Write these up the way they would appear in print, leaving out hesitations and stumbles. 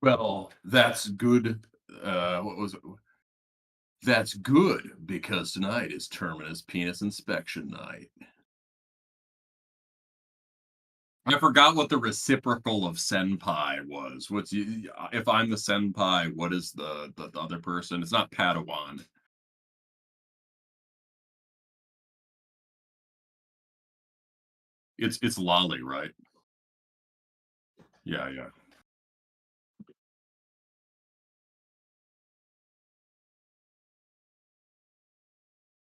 Well, that's good. What was it? That's good because tonight is Terminus penis inspection night. I forgot what the reciprocal of senpai was. If I'm the senpai, what is the other person? It's not Padawan. It's Lolly, right? Yeah, yeah.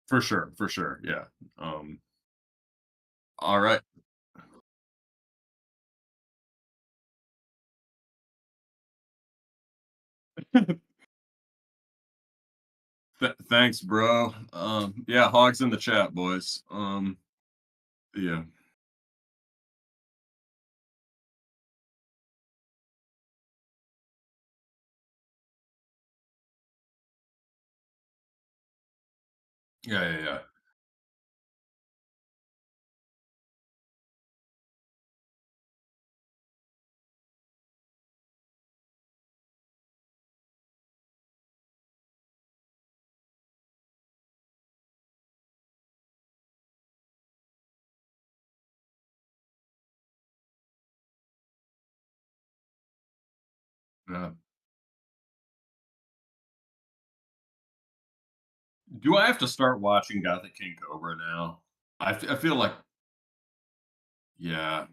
For sure, for sure. Yeah. Um, all right. Thanks, bro. Yeah, hogs in the chat, boys. Yeah. Yeah, yeah, yeah. Yeah. Do I have to start watching Gothic King Cobra now? I feel like yeah,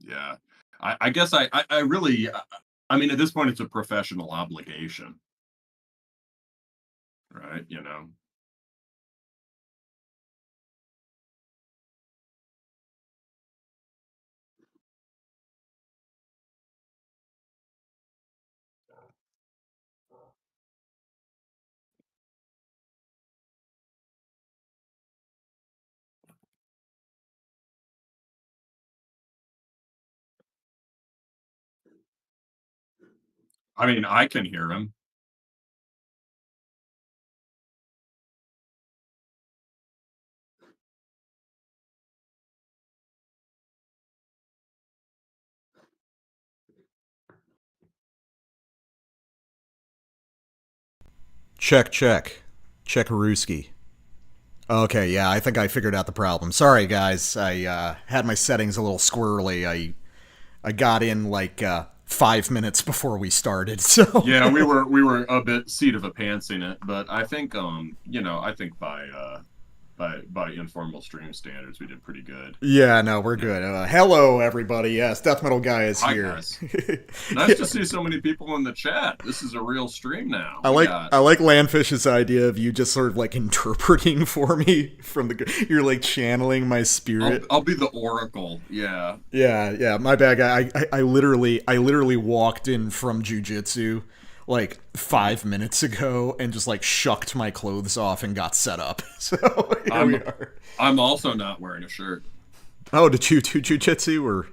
yeah. I guess I really I mean, at this point, it's a professional obligation, right? You know? I mean, I can hear him. Check, check. Checkarooski. Okay, yeah, I think I figured out the problem. Sorry, guys. I had my settings a little squirrely. I got in like 5 minutes before we started, so. Yeah, we were a bit seat of a pants in it, but I think I think by informal stream standards, we did pretty good. Yeah, no, we're Yeah. good. Hello, everybody. Yes, Death Metal Guy is Hi here. guys. Nice to see so many people in the chat. This is a real stream now. I We like got I like Landfish's idea of you just sort of like interpreting for me from the. You're like channeling my spirit. I'll be the oracle. Yeah. Yeah, yeah, my bad guy. I literally walked in from jujitsu like 5 minutes ago and just like shucked my clothes off and got set up. So here we I'm are. I'm also not wearing a shirt. Oh, did you do jujitsu or?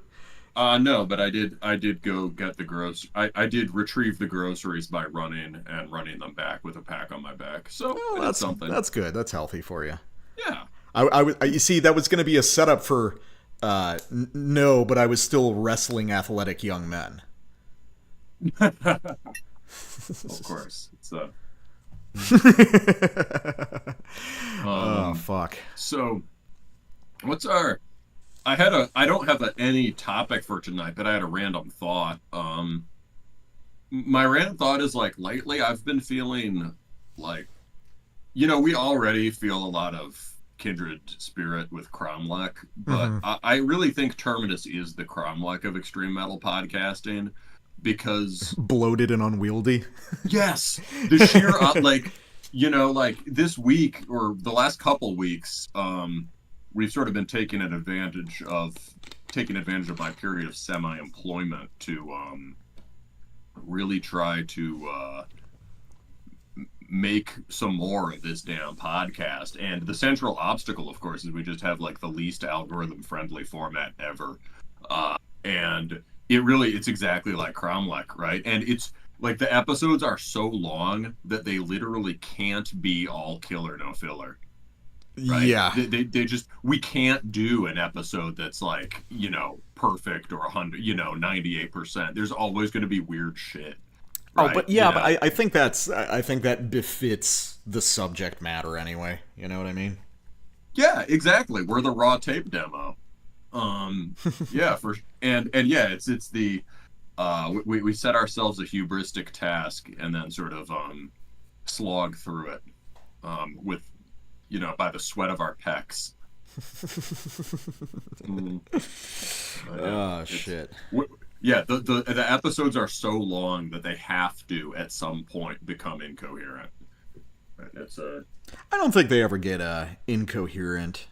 No, but I did go get the I did retrieve the groceries by running and running them back with a pack on my back. So Oh, I did something. that's good. That's healthy for you. Yeah. You see, that was going to be a setup for no, but I was still wrestling athletic young men. Of course. Oh um fuck. so what's our I don't have any topic for tonight, but I had a random thought. My random thought is like lately I've been feeling like we already feel a lot of kindred spirit with Cromlech, but Mm-hmm. I really think Terminus is the Cromlech of extreme metal podcasting because Bloated and unwieldy. yes, the sheer like this week or the last couple weeks, we've sort of been taking advantage of my period of semi-employment to really try to make some more of this damn podcast. And the central obstacle, of course, is we just have like the least algorithm friendly format ever. And it's exactly like Cromlech, right? And it's like the episodes are so long that they literally can't be all killer, no filler. right? Yeah. They just, we can't do an episode that's like, perfect or 100, 98%. There's always going to be weird shit, Oh, right? but yeah, but I think I think that befits the subject matter anyway. You know what I mean? Yeah, exactly. We're the raw tape demo. Yeah, and yeah, it's the we set ourselves a hubristic task and then sort of slog through it with by the sweat of our pecs. Mm. Yeah, Oh shit. yeah. The episodes are so long that they have to at some point become incoherent. Right? It's a I don't think they ever get incoherent.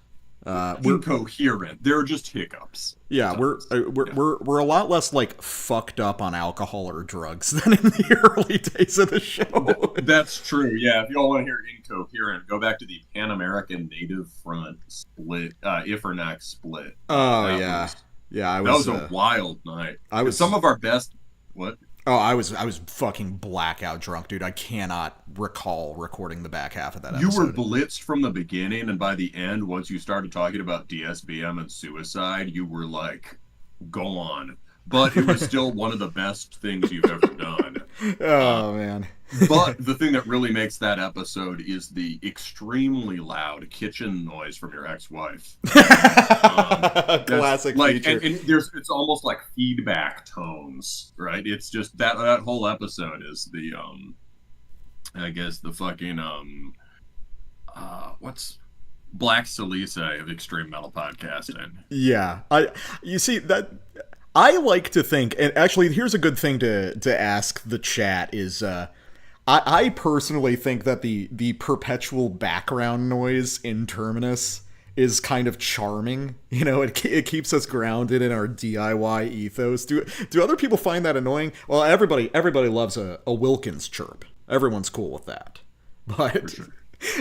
We're incoherent. They're just hiccups. Yeah, Yeah. we're a lot less like fucked up on alcohol or drugs than in the early days of the show. That's true. Yeah, if y'all want to hear incoherent, go back to the Pan American Native Front split, Ifernac split. Oh That yeah, was yeah. that was a wild night. I was Some of our best. What? Oh, I was fucking blackout drunk, dude. I cannot recall recording the back half of that You were episode. blitzed from the beginning, and by the end, once you started talking about DSBM and suicide, you were like, "Go on." But it was still one of the best things you've ever done. Oh man. But the thing that really makes that episode is the extremely loud kitchen noise from your ex-wife. Classic Like, feature. and it's almost like feedback tones, right? It's just that whole episode is the I guess the fucking what's Black Salisa of extreme metal podcasting. Yeah, you see that I like to think, and actually, here's a good thing to ask the chat is, I personally think that the perpetual background noise in Terminus is kind of charming. You know, it keeps us grounded in our DIY ethos. Do other people find that annoying? Well, everybody loves a Wilkins chirp. Everyone's cool with that, but Sure.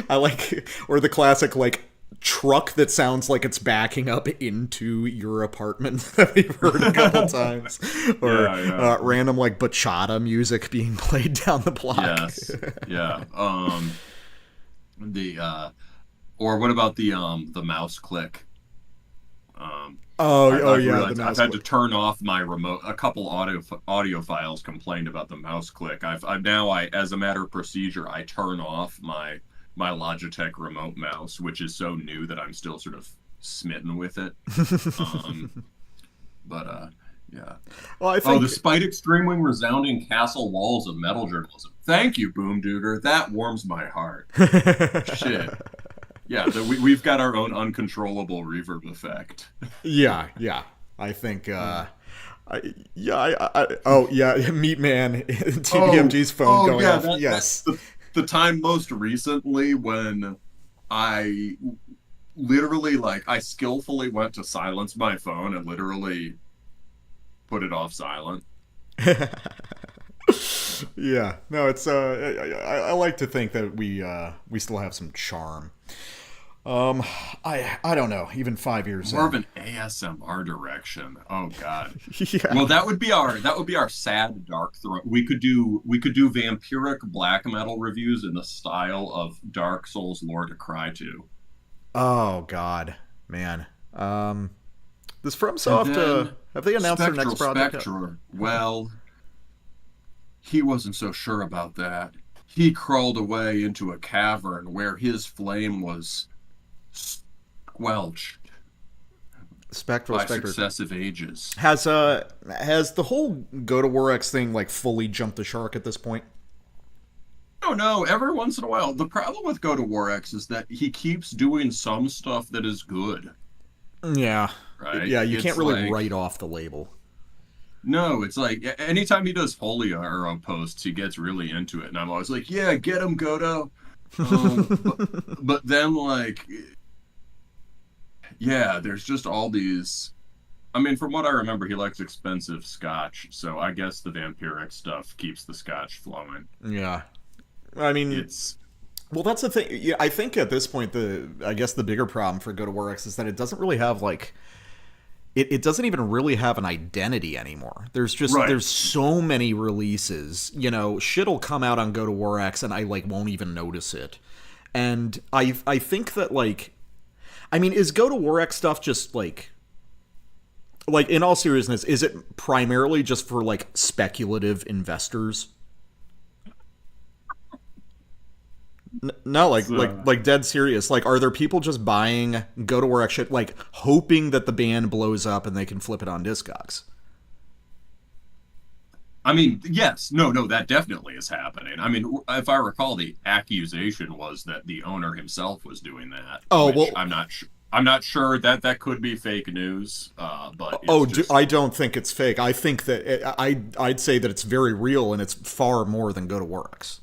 I like, or the classic like truck that sounds like it's backing up into your apartment that we've heard a couple times, or Yeah. random like bachata music being played down the block. Yes. Yeah. The or what about the mouse click? Oh I've yeah, realized the I've mouse had to click. turn off my remote. A couple audio files complained about the mouse click. I've now, as a matter of procedure, I turn off my Logitech remote mouse, which is so new that I'm still sort of smitten with it. But yeah. Well, I Oh, think despite extremely resounding castle walls of metal journalism. Thank you, Boom Duder. That warms my heart. Shit. Yeah, we've got our own uncontrollable reverb effect. yeah. I think. Oh yeah, Meat Man, TBMG's phone going off. Yes. That's the time most recently when I literally, like, I skillfully went to silence my phone and literally put it off silent. Yeah, no, it's I like to think that we still have some charm. I don't know, even 5 years More of in. an ASMR direction. Oh God. Yeah. Well, that would be our sad dark throne. We could do vampiric black metal reviews in the style of Dark Souls Lore to Cry to. Oh God, man. This And FromSoft, then have they announced their next project? Spectre. Well, he wasn't so sure about that. He crawled away into a cavern where his flame was squelched Spectral by Spectre. successive ages. Has the whole Go to War X thing like fully jumped the shark at this point? Oh no, every once in a while. The problem with Go to War X is that he keeps doing some stuff that is good, Yeah. right? Yeah, you It's can't really like, write off the label. No, it's like anytime he does Folio Arrow posts, he gets really into it, and I'm always like, "Yeah, get him, Goto." But then, like, yeah, there's just all these. I mean, from what I remember, he likes expensive scotch, so I guess the vampiric stuff keeps the scotch flowing. Yeah. I mean, It's well, that's the thing. Yeah, I think at this point, I guess the bigger problem for Go to War X is that it doesn't really have like. It doesn't even really have an identity anymore. There's just Right. there's so many releases. You know, shit'll come out on Go to War X and I like won't even notice it. And I think that like I mean, is Go to War X stuff just like in all seriousness, is it primarily just for like speculative investors? No, like dead serious. Like, are there people just buying Go to War X shit, like hoping that the band blows up and they can flip it on Discogs? I mean, yes, no, that definitely is happening. I mean, if I recall, the accusation was that the owner himself was doing that, Oh which well. I'm not sure that that could be fake news, but it's just I don't think it's fake. I think that I'd say that it's very real and it's far more than Go to War X.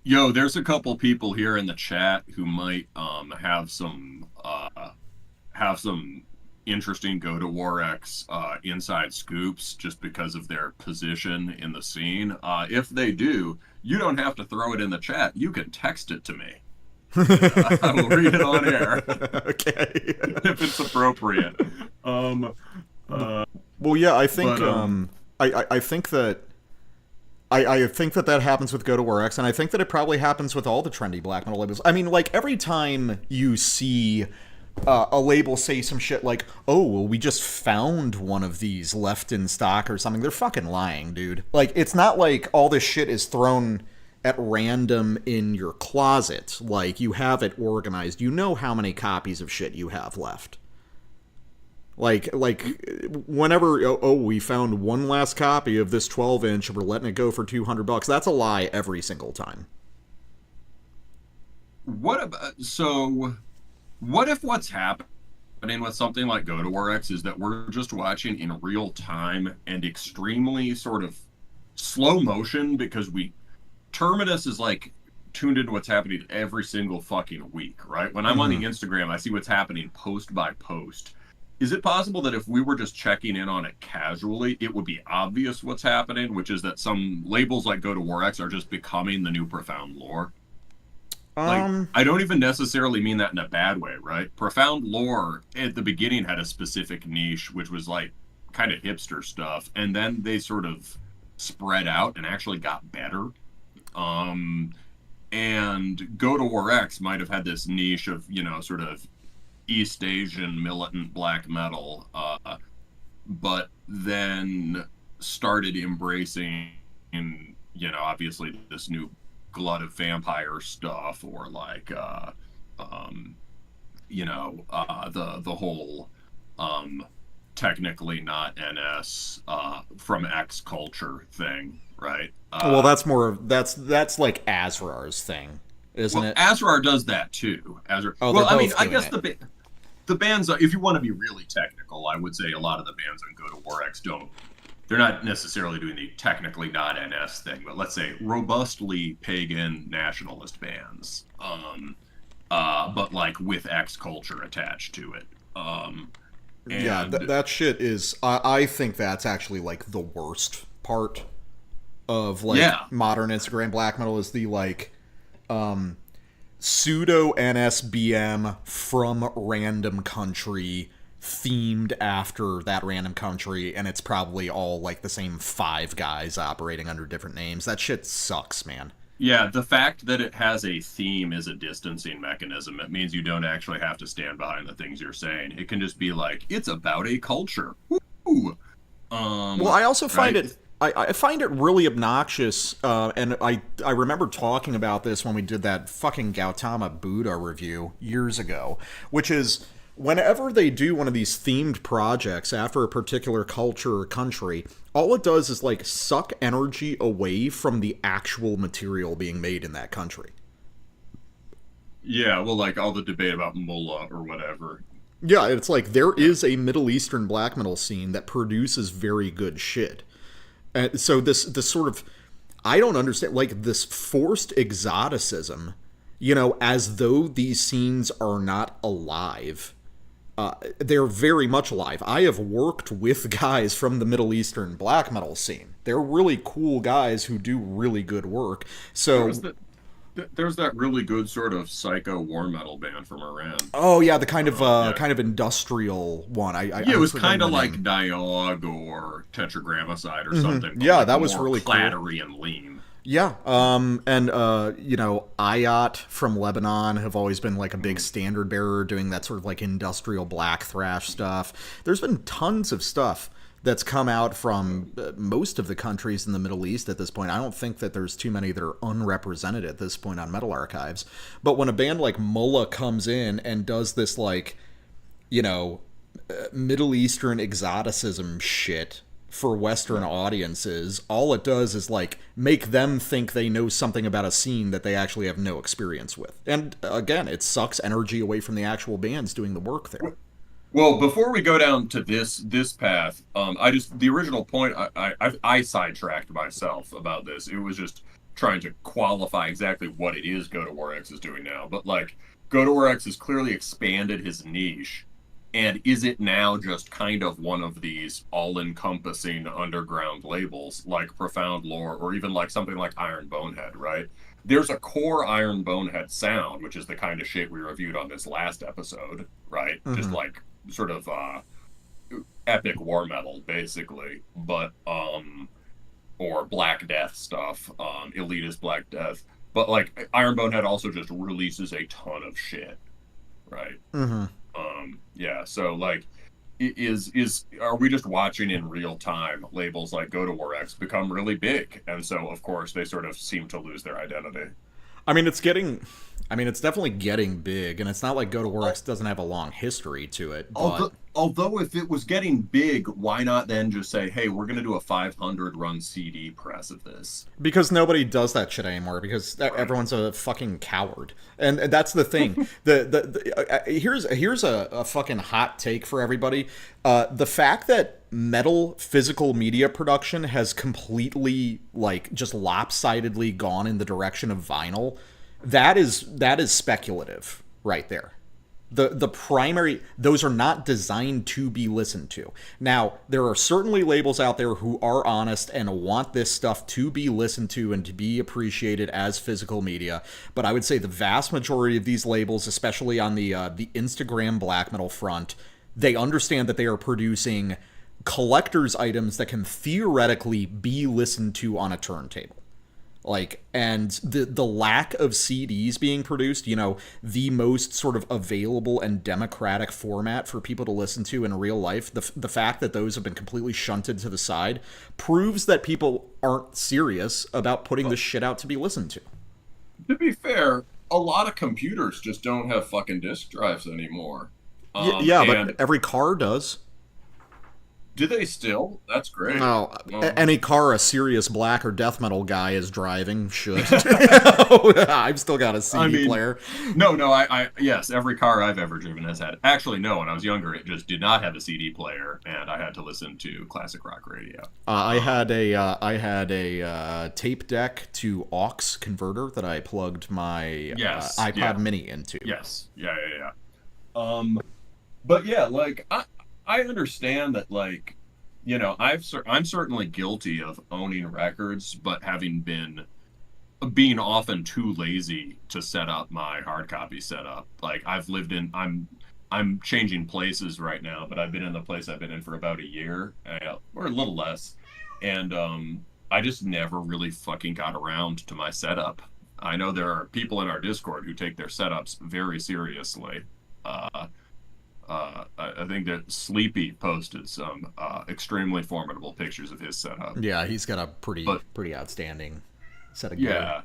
yo. There's a couple people here in the chat who might have some interesting Go to War X inside scoops just because of their position in the scene. If they do, you don't have to throw it in the chat. You can text it to me. I will read it on air Okay. if it's appropriate. Um, Well, yeah, I think but I think that I think that that happens with Go to War X, and I think that it probably happens with all the trendy black metal labels. I mean, like every time you see a label say some shit like, "Oh, well, we just found one of these left in stock or something," they're fucking lying, dude. Like, it's not like all this shit is thrown at random in your closet. Like, you have it organized. You know how many copies of shit you have left. Like whenever we found one last copy of this 12-inch, we're letting it go for $200. That's a lie every single time. what about so? What if what's happening with something like Go to War X is that we're just watching in real time and extremely sort of slow motion because we Terminus is like tuned into what's happening every single fucking week, right? When I'm on the Instagram, I see what's happening post by post. Is it possible that if we were just checking in on it casually, it would be obvious what's happening, which is that some labels like Go to War X are just becoming the new Profound Lore? Like, I don't even necessarily mean that in a bad way, right? Profound Lore at the beginning had a specific niche, which was like kind of hipster stuff, and then they sort of spread out and actually got better. And Go to War X might have had this niche of, sort of East Asian militant black metal, but then started embracing, obviously this new glut of vampire stuff, or like, the whole technically not NS from X culture thing, right? Well, that's like Azrar's thing, isn't Well, it? Azrar does that too. Azrar. Oh, Well, they're I mean, both I doing guess it. the bands, if you want to be really technical, I would say a lot of the bands on Go to War X don't. They're not necessarily doing the technically not NS thing, but let's say robustly pagan nationalist bands, but like with X culture attached to it. Yeah, And that shit is. I think that's actually like the worst part of like yeah, modern Instagram black metal is the like pseudo NSBM from random country themed after that random country, and it's probably all like the same five guys operating under different names. That shit sucks, man. yeah. The fact that it has a theme is a distancing mechanism. It means you don't actually have to stand behind the things you're saying. It can just be like, it's about a culture. Woo! Well, I also find Right? it. I find it really obnoxious, and I remember talking about this when we did that fucking Gautama Buddha review years ago, which is whenever they do one of these themed projects after a particular culture or country, all it does is like suck energy away from the actual material being made in that country. Yeah, well, like all the debate about mullah or whatever. Yeah, it's like there is a Middle Eastern black metal scene that produces very good shit. And so this sort of, I don't understand, like this forced exoticism, as though these scenes are not alive. They're very much alive. I have worked with guys from the Middle Eastern black metal scene. They're really cool guys who do really good work. There So, was that. There's that really good sort of psycho war metal band from Iran. oh yeah, the kind of Yeah, kind of industrial one. yeah, it I'm was forgetting kind of the like name. Diog or Tetragrammaton or something, but Yeah, like that was more really cool. clattery and lean. Yeah, and IOT from Lebanon have always been like a big standard bearer doing that sort of like industrial black thrash stuff. There's been tons of stuff that's come out from most of the countries in the Middle East at this point. I don't think that there's too many that are unrepresented at this point on Metal Archives. But when a band like Mullah comes in and does this like, you know, Middle Eastern exoticism shit for Western audiences, all it does is like make them think they know something about a scene that they actually have no experience with. And again, it sucks energy away from the actual bands doing the work there. Well, before we go down to this path, I just the original point I sidetracked myself about this. It was just trying to qualify exactly what it is Go to War X is doing now. But like Go to War X has clearly expanded his niche. And is it now just kind of one of these all-encompassing underground labels like Profound Lore or even like something like Iron Bonehead, right? There's a core Iron Bonehead sound, which is the kind of shit we reviewed on this last episode, right? Just like sort of epic war metal, basically. But or Black Death stuff, elitist Black Death. But like Iron Bonehead also just releases a ton of shit, right? Yeah, so like are we just watching in real time labels like Go to War X become really big, and so of course they sort of seem to lose their identity? It's definitely getting big, and it's not like Go to War X doesn't have a long history to it. But Although if it was getting big, why not then just say, hey, we're going to do a 500 run CD press of this? because nobody does that shit anymore, because everyone's a fucking coward, and that's the thing. Here's a fucking hot take for everybody. The fact that metal physical media production has completely like just lopsidedly gone in the direction of vinyl, that is speculative right there. The primary, those are not designed to be listened to. Now, there are certainly labels out there who are honest and want this stuff to be listened to and to be appreciated as physical media, but I would say the vast majority of these labels, especially on the Instagram black metal front, they understand that they are producing collector's items that can theoretically be listened to on a turntable. Like, and the lack of CDs being produced, the most sort of available and democratic format for people to listen to in real life, the fact that those have been completely shunted to the side proves that people aren't serious about putting this shit out to be listened to. To be fair, a lot of computers just don't have fucking disk drives anymore. But every car does. Do they still? That's great. No, any car a serious black or death metal guy is driving should. I've still got a CD player. Yes, every car I've ever driven has had. Actually, no, when I was younger, it just did not have a CD player, and I had to listen to classic rock radio. I had a tape deck to aux converter that I plugged my iPod Mini into. Yes, yeah. But yeah, like I understand that, like, I'm certainly guilty of owning records, but being often too lazy to set up my hard copy setup. Like, I'm changing places right now, but I've been in the place I've been in for about a year, or a little less, and I just never really fucking got around to my setup. I know there are people in our Discord who take their setups very seriously. I think that Sleepy posted some extremely formidable pictures of his setup. Yeah, he's got a pretty outstanding set of gear. Yeah,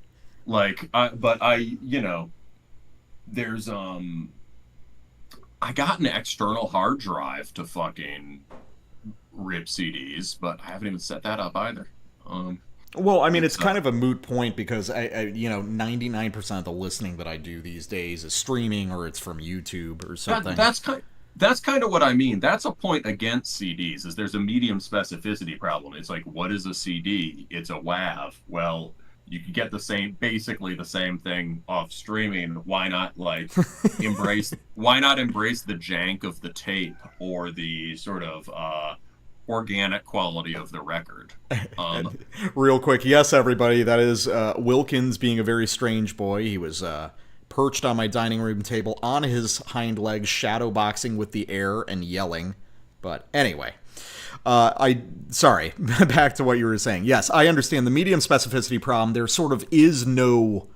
there's I got an external hard drive to fucking rip CDs, but I haven't even set that up either. Well, it's kind of a moot point because 99% of the listening that I do these days is streaming or it's from YouTube or something. That's kind of what I mean. That's a point against CDs, is there's a medium specificity problem. It's like, what is a CD? It's a WAV. Well, you could get basically the same thing off streaming. Why not embrace the jank of the tape or the sort of organic quality of the record? Real quick, yes, everybody, that is Wilkins being a very strange boy. He was perched on my dining room table on his hind legs, shadow boxing with the air and yelling. But anyway, I sorry. Back to what you were saying. Yes, I understand the medium specificity problem. There sort of is no.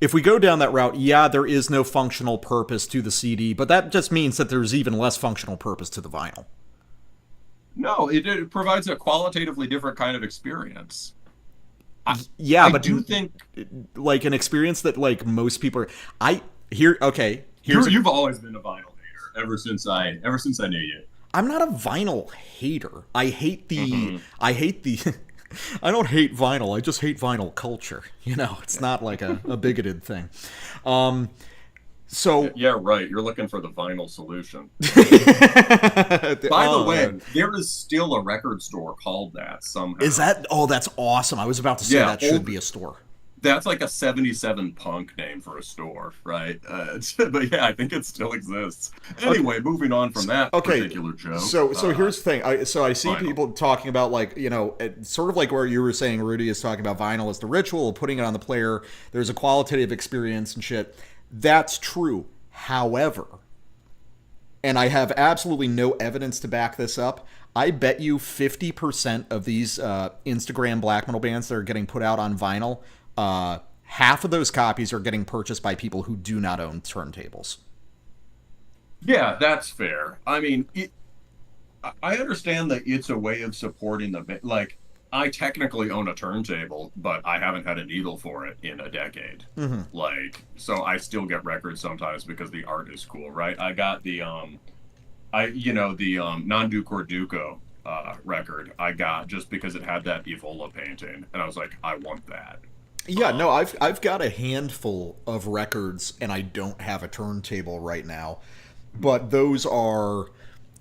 If we go down that route, yeah, there is no functional purpose to the CD, but that just means that there's even less functional purpose to the vinyl. No, it provides a qualitatively different kind of experience. I, Yeah, I but do think like an experience that like most people are. I here. Okay, here's. you've always been a vinyl hater ever since I knew you. I'm not a vinyl hater. I hate the. Hmm. I hate the. I don't hate vinyl. I just hate vinyl culture. You know, it's not like a bigoted thing. Um, so Yeah, right. You're looking for the vinyl solution. By the oh, way, there is still a record store called that is somehow. that? Oh, that's awesome. I was about to say Yeah, that should be a store. that's like a 77 punk name for a store, right? But yeah, I think it still exists. Okay. Anyway, moving on from that Okay, particular joke. so here's the thing. I see Vinyl. people talking about like sort of like where you were saying Rudy is talking about vinyl as the ritual of putting it on the player. There's a qualitative experience and shit. That's true. However, and I have absolutely no evidence to back this up. I bet you 50% of these Instagram black metal bands that are getting put out on vinyl, half of those copies are getting purchased by people who do not own turntables. Yeah, that's fair. I mean, I understand that it's a way of supporting like I technically own a turntable, but I haven't had a needle for it in a decade. Mm-hmm. Like, so I still get records sometimes because the art is cool, right? I got the non Duke or Duco record I got just because it had that Evola painting, and I was like, I want that. Yeah, no, I've got a handful of records, and I don't have a turntable right now. But those are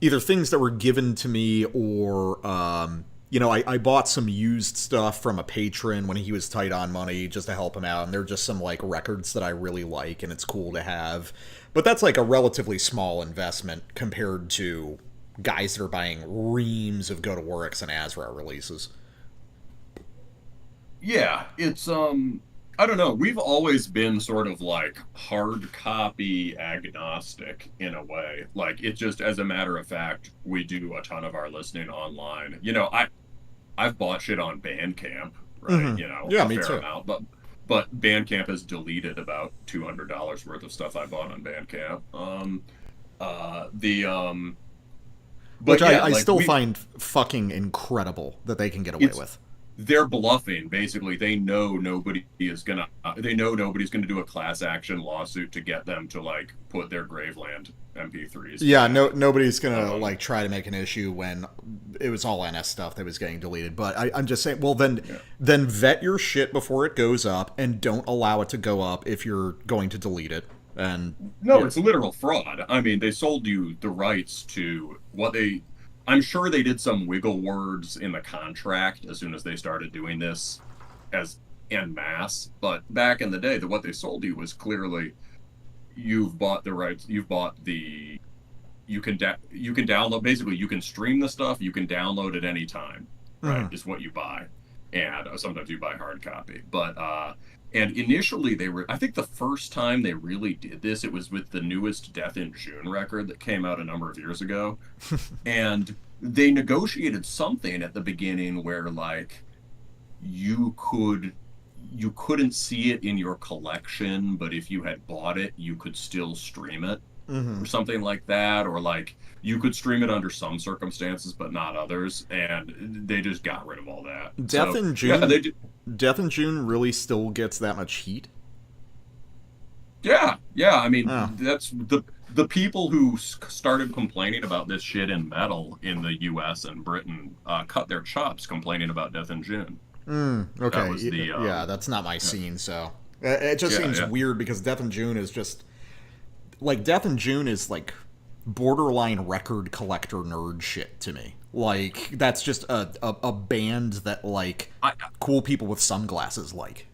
either things that were given to me, or I bought some used stuff from a patron when he was tight on money just to help him out, and they're just some like records that I really like, and it's cool to have. But that's like a relatively small investment compared to guys that are buying reams of Go to Works and Azra releases. Yeah, it's I don't know. We've always been sort of like hard copy agnostic in a way. Like it just as a matter of fact, we do a ton of our listening online. I've bought shit on Bandcamp, right? Mm-hmm. Yeah, A me fair too. amount, but Bandcamp has deleted about $200 worth of stuff I bought on Bandcamp. The Which But yeah, I like still find fucking incredible that they can get away it's with. they're bluffing. Basically, they know nobody's gonna do a class action lawsuit to get them to like put their Graveland MP3s Yeah, no, back. nobody's gonna Um, like try to make an issue when it was all NS stuff that was getting deleted. But I'm just saying, well, then yeah. then vet your shit before it goes up, and don't allow it to go up if you're going to delete it. And No, yeah, it's literal fraud. I mean, they sold you the rights to what they. I'm sure they did some wiggle words in the contract as soon as they started doing this as en masse. But back in the day, what they sold you was clearly you've bought the rights. You've bought the. You can download. Basically, you can stream the stuff. You can download at any time. Right, mhm. is what you buy, and sometimes you buy hard copy. But and initially they were. I think the first time they really did this, it was with the newest Death in June record that came out a number of years ago, and they negotiated something at the beginning where like you could you couldn't see it in your collection, but if you had bought it, you could still stream it Mhm. or something like that, or like you could stream it under some circumstances but not others, and they just got rid of all that. Death So in yeah, June. Death in June really still gets that much heat. yeah, I mean Oh, that's the people who started complaining about this shit in metal in the US and Britain cut their chops complaining about Death in June. That okay. was the Yeah, that's not my yeah, scene. So it just yeah, seems yeah. weird because Death in June is just like Death in June is like borderline record collector nerd shit to me. Like that's just a band that like I, cool people with sunglasses like.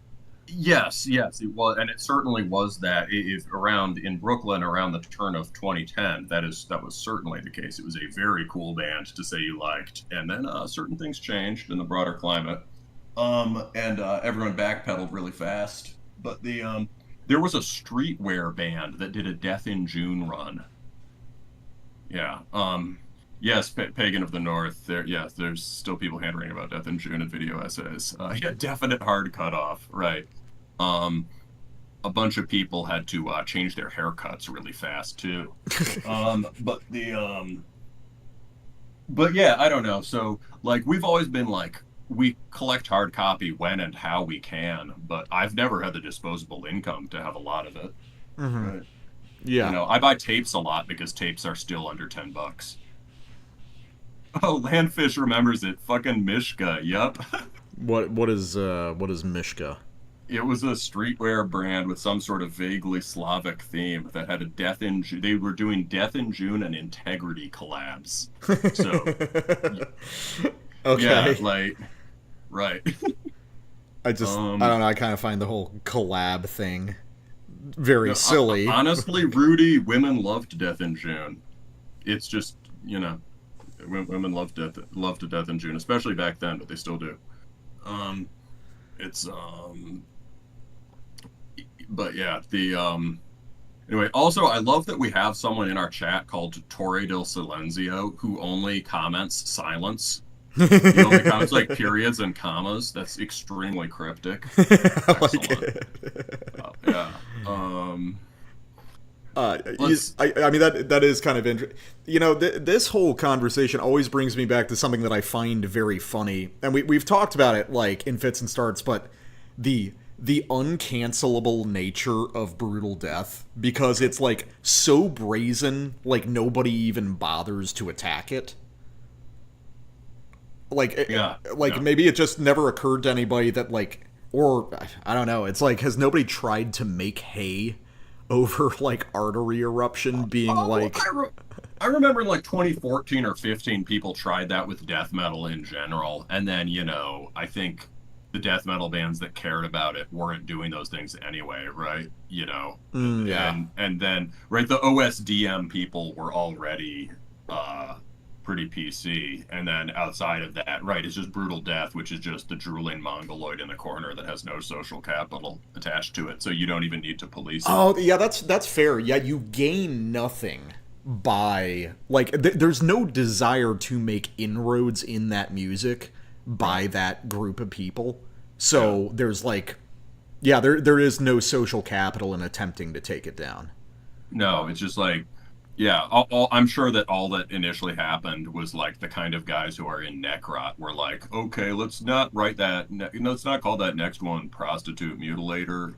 Yes, yes, it was, and it certainly was that. If around in Brooklyn around the turn of 2010, that was certainly the case. It was a very cool band to say you liked, and then certain things changed in the broader climate, and everyone backpedaled really fast. But there was a streetwear band that did a Death in June run. Yeah, Yes, Pagan of the North. There, yes, there's still people hammering about Death in June and video essays. Yeah, definite hard cutoff, right? Um, a bunch of people had to change their haircuts really fast too. But but yeah, I don't know. So like, we've always been like, we collect hard copy when and how we can, but I've never had the disposable income to have a lot of it. Right? You Yeah. know, I buy tapes a lot because tapes are still under $10. Oh, Landfish remembers it. Fucking Mishka. Yup. What is Mishka? It was a streetwear brand with some sort of vaguely Slavic theme that had a Death in June. They were doing Death in June and Integrity collabs. So, yeah, Okay. like, right. I don't know, I kind of find the whole collab thing very silly. Honestly, Rudy, women loved Death in June. It's just, you know, women loved Death in June, especially back then, but they still do. Um, it's but yeah, the anyway, also I love that we have someone in our chat called Torre del Silenzio who only comments silence. He only comments like periods and commas. That's extremely cryptic. I like Excellent. it. Yeah. Let's I mean that is kind of interesting. You know, this whole conversation always brings me back to something that I find very funny, and we've talked about it like in fits and starts, but the uncancelable nature of brutal death, because it's like so brazen, like nobody even bothers to attack it. yeah, Like yeah. maybe it just never occurred to anybody that like, or I don't know, it's like, has nobody tried to make hay over like artery eruption being Oh, like, I remember in like 2014 or 15, people tried that with death metal in general. And then, you know, I think the death metal bands that cared about it weren't doing those things anyway, right? You know, yeah. and then, right, the OSDM people were already pretty PC. And then outside of that, right, it's just brutal death, which is just the drooling mongoloid in the corner that has no social capital attached to it. So you don't even need to police it. Oh yeah, that's fair. Yeah, you gain nothing by like there's no desire to make inroads in that music by Right. that group of people. Yeah. So there's like, yeah, there is no social capital in attempting to take it down. No, it's just like, yeah, I'm sure that all that initially happened was like the kind of guys who are in neck rot were like, okay, let's not write that, let's not call that next one prostitute mutilator.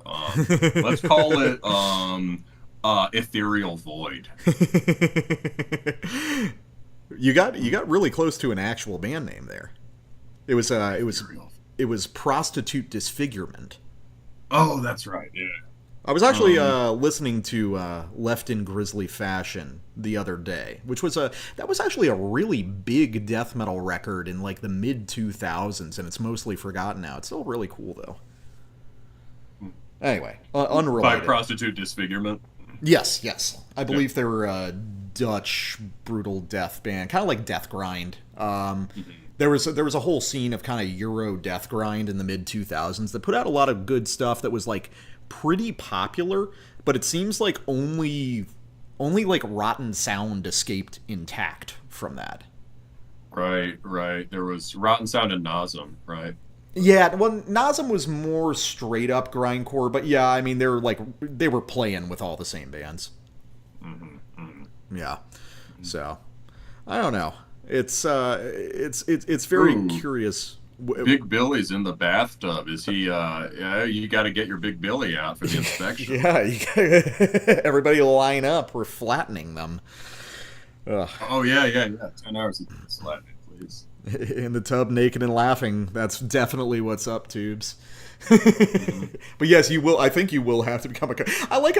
Let's call it ethereal void. You got really close to an actual band name there. It was Ethereal. it was Prostitute Disfigurement. Oh, that's right. Yeah. I was actually Um, listening to Left in Grisly Fashion the other day, which was that was actually a really big death metal record in like the mid 2000s, and it's mostly forgotten now. It's still really cool though. Anyway, by unrelated. prostitute disfigurement. Yes, yes, I Yeah. believe they were a Dutch brutal death band, kind of like Death Grind. Mhm. There was a whole scene of kind of Euro death grind in the mid 2000s that put out a lot of good stuff that was like pretty popular, but it seems like only like Rotten Sound escaped intact from that. Right, right. There was Rotten Sound and Nasum, right? Yeah, well, Nazem was more straight up grindcore, but yeah, I mean they were playing with all the same bands. Hmm, hmm. Yeah, so I don't know. It's very Ooh, curious. Big Billy's in the bathtub. Is he? Yeah, you got to get your Big Billy out for the inspection. Yeah, everybody line up. We're flattening them. Ugh. Oh yeah, yeah, yeah. 10 hours of slapping, please. In the tub, naked and laughing. That's definitely what's up, tubes. Hmm. But yes, you will. I think you will have to become a. I like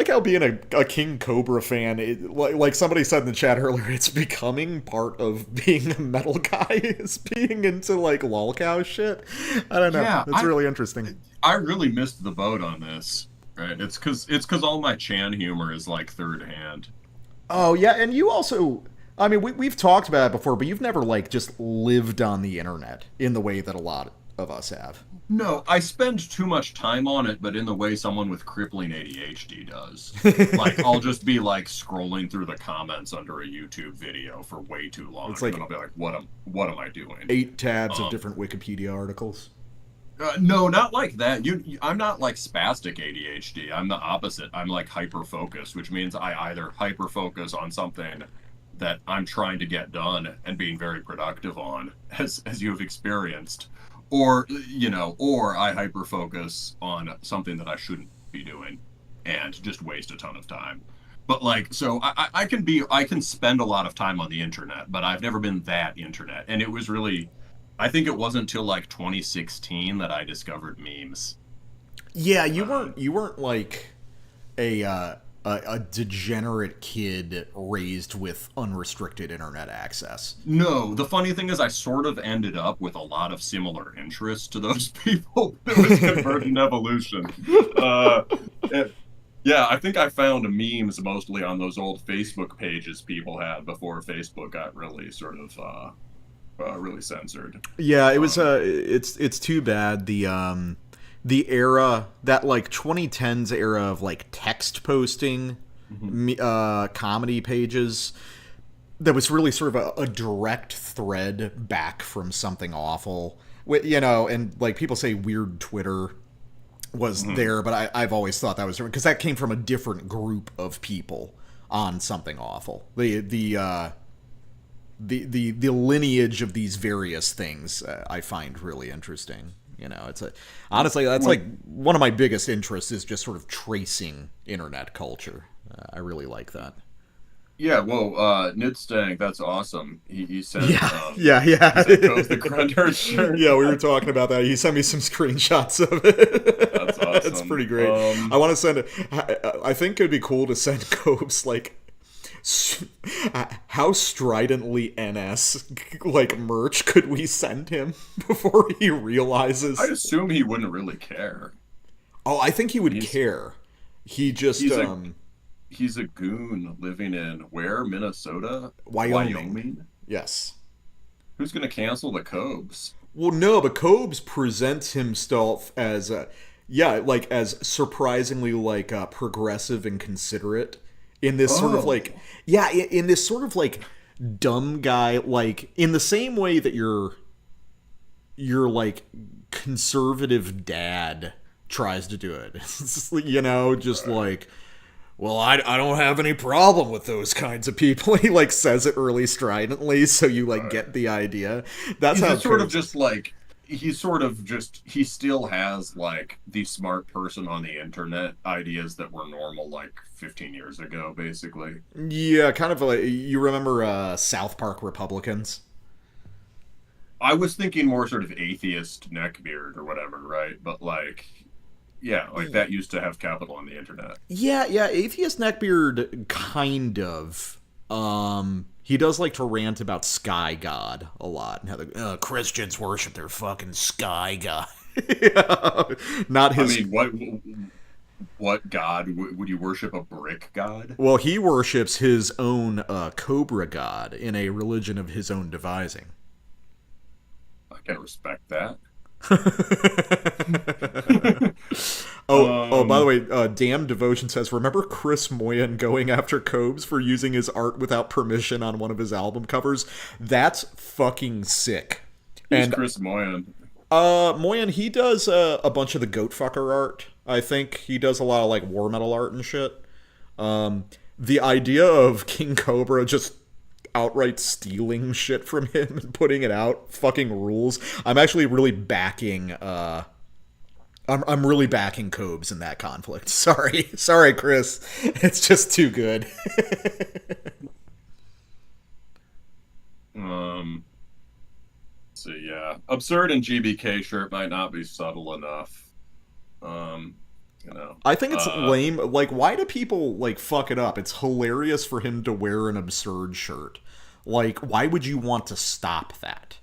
how being a King Cobra fan. Like somebody said in the chat earlier, it's becoming part of being a metal guy. Is being into like lolcow shit. I don't know. Yeah, It's really interesting. I really missed the boat on this. Right? It's because all my Chan humor is like third hand. Oh yeah, and you also. I mean, we've talked about it before, but you've never like just lived on the internet in the way that of us have. No, I spend too much time on it, but in the way someone with crippling ADHD does. Like, I'll just be like scrolling through the comments under a YouTube video for way too long, It's and then like I'll be like, what am I doing? 8 tabs of Um, different Wikipedia articles. no, not like that. I'm not like spastic ADHD. I'm the opposite. I'm like hyper focused, which means I either hyper focus on something that I'm trying to get done and being very productive on, as you have experienced, or or I hyper focus on something that I shouldn't be doing and just waste a ton of time. But like, so I can spend a lot of time on the internet, but I've never been that internet. And it was really, I think it wasn't until like 2016 that I discovered memes. Yeah, you Um, weren't like a a degenerate kid raised with unrestricted internet access. no, the funny thing is, I sort of ended up with a lot of similar interests to those people. It was convergent evolution. Uh, it- yeah, I think I found memes mostly on those old Facebook pages people had before Facebook got really sort of really censored. Yeah, it was. Um, It's too bad the era that like 2010s era of like text posting, mhm. comedy pages that was really sort of a direct thread back from something awful. And like people say weird Twitter was Mhm. there, but I've always thought that was because that came from a different group of people on something awful. The lineage of these various things I find really interesting. It's honestly that's like When one of my biggest interests is just sort of tracing internet culture. I really like that. Yeah, well, Nidstank, that's awesome. He sent Yeah, yeah, yeah. Coves the Grunter shirt. Yeah, we were talking about that. He sent me some screenshots of it. That's It's pretty awesome. great. I want to send it. I think it'd be cool to send Copes like how stridently NS like merch could we send him before he I realizes? assume he wouldn't really care. Oh, I think he would He's care. He just he's a he's a goon living in where? Minnesota? Wyoming. Wyoming? Yes. Who's gonna cancel the Cobes? Well, no, but Cobes presents himself as yeah, like as surprisingly like progressive and considerate in this sort of Oh, like yeah, in this sort of like dumb guy like in the same way that your like conservative dad tries to do it. It's just, just right, like well, I don't have any problem with those kinds of people. He like says it really stridently, so you like right. get the idea. That's Is how it sort of Cobes just is. like he still has like the smart person on the internet ideas that were normal like 15 years ago, basically. Yeah, kind of like you remember South Park Republicans. I was thinking more sort of atheist neckbeard or whatever, right? But like, yeah, like that used to have capital on the internet. Yeah, yeah, atheist neckbeard kind of. He does like to rant about Sky God a lot and how the Christians worship their fucking Sky God. Yeah. Not I his. mean, what god would you worship? A brick god? Well, he worships his own Cobra God in a religion of his own devising. I can respect that. Oh, by the um, way, Damn Devotion says, remember Chris Moyen going after Cobes for using his art without permission on one of his album covers? That's fucking sick. who's And Chris Moyen? Moyen, he does a bunch of the goat fucker art. I think he does a lot of like war metal art and shit. The idea of King Cobra just outright stealing shit from him and putting it out fucking rules. I'm actually really backing I'm really backing Cobes in that conflict. Sorry, Chris. It's just too good. Um, so yeah, absurd and GBK shirt might not be subtle enough. Um, you know, I think it's uh, lame. Like, why do people like fuck it up? It's hilarious for him to wear an absurd shirt. Like, why would you want to stop that?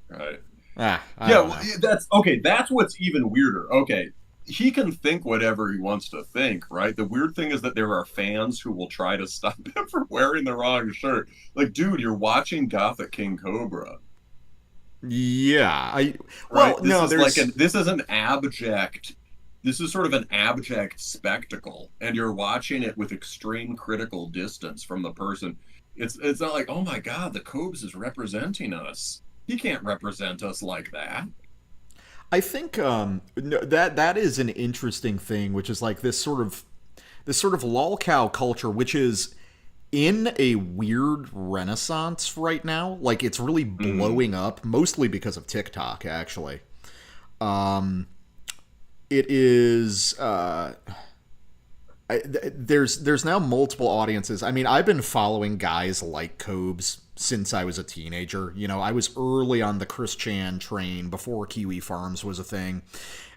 right. I Yeah, don't well, know. that's okay. That's what's even weirder. Okay, he can think whatever he wants to think, right? The weird thing is that there are fans who will try to stop him from wearing the wrong shirt. Like, dude, you're watching Gothic King Cobra. Yeah, right? well, no, there's This is an abject. This is sort of an abject spectacle, and you're watching it with extreme critical distance from the person. It's not like, oh my God, the Cobes is representing us. He can't represent us like that. I think no, that is an interesting thing, which is like this sort of lolcow culture, which is in a weird renaissance right now. Like it's really Mm, blowing up, mostly because of TikTok. Actually, um, it is. There's now multiple audiences. I mean, I've been following guys like Cobes since I was a teenager. You know, I was early on the Chris Chan train before Kiwi Farms was a thing.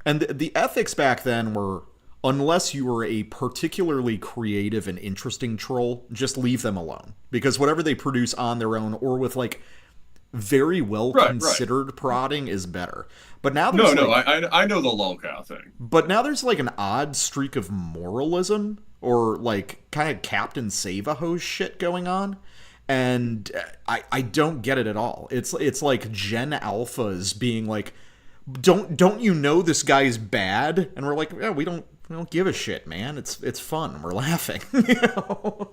And the ethics back then were, unless you were a particularly creative and interesting troll, just leave them alone. Because whatever they produce on their own or with like very well right, right. considered prodding is better. But now No, there's no, like I know the lolcow thing. but now there's like an odd streak of moralism or like kind of Captain Save a Hose shit going on. And I don't get it at all. It's like Gen Alphas being like, don't you know this guy's bad? And we're like, yeah, we don't give a shit, man. It's fun. We're laughing. You know?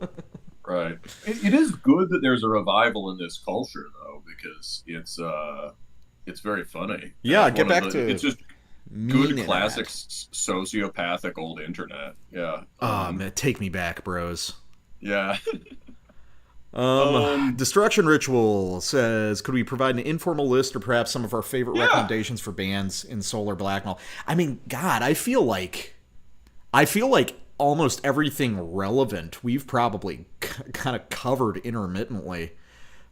Right. It is good that there's a revival in this culture though, because it's very funny. And Yeah, get back it's to just mean good classic internet. sociopathic old internet. Yeah. Man, take me back, bros. Yeah. Um Destruction Ritual says, could we provide an informal list or perhaps some of our favorite yeah. recommendations for bands in solar black metal? I mean, God, I feel like almost everything relevant we've probably kind of covered intermittently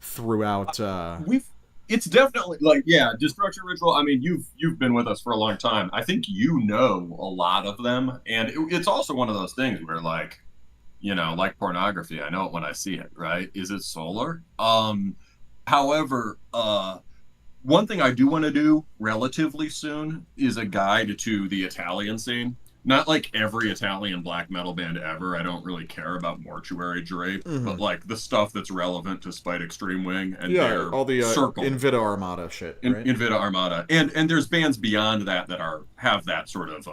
throughout. We've it's definitely like, yeah, destruction ritual. I mean, you've been with us for a long time. I think you know a lot of them, and it's also one of those things where like, like pornography, I know it when I see it, right? Is it solar? However, one thing I do want to do relatively soon is a guide to the Italian scene. Not like every Italian black metal band ever. I don't really care about Mortuary Drape, but Mhm. like the stuff that's relevant to Spite Extreme Wing and Yeah, their all the circle Invita Armada shit, right? in Vita Armada, and there's bands beyond that that are have that sort of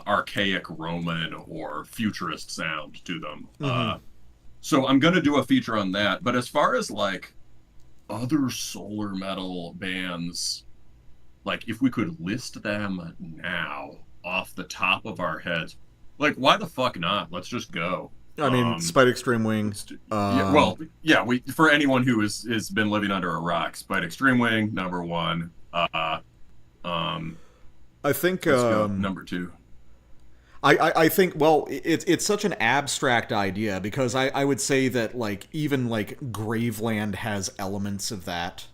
archaic Roman or futurist sound to them. Hmm. So I'm gonna do a feature on that. But as far as like other solar metal bands, like if we could list them now off the top of our heads, like why the fuck not? Let's just go. I mean, Spite Extreme Wing. Yeah, well, yeah, we for anyone who has been living under a rock, Spite Extreme Wing, number one. Um, I think. let's go number two. I think. Well, it's such an abstract idea because I would say that like even like Graveland has elements of that.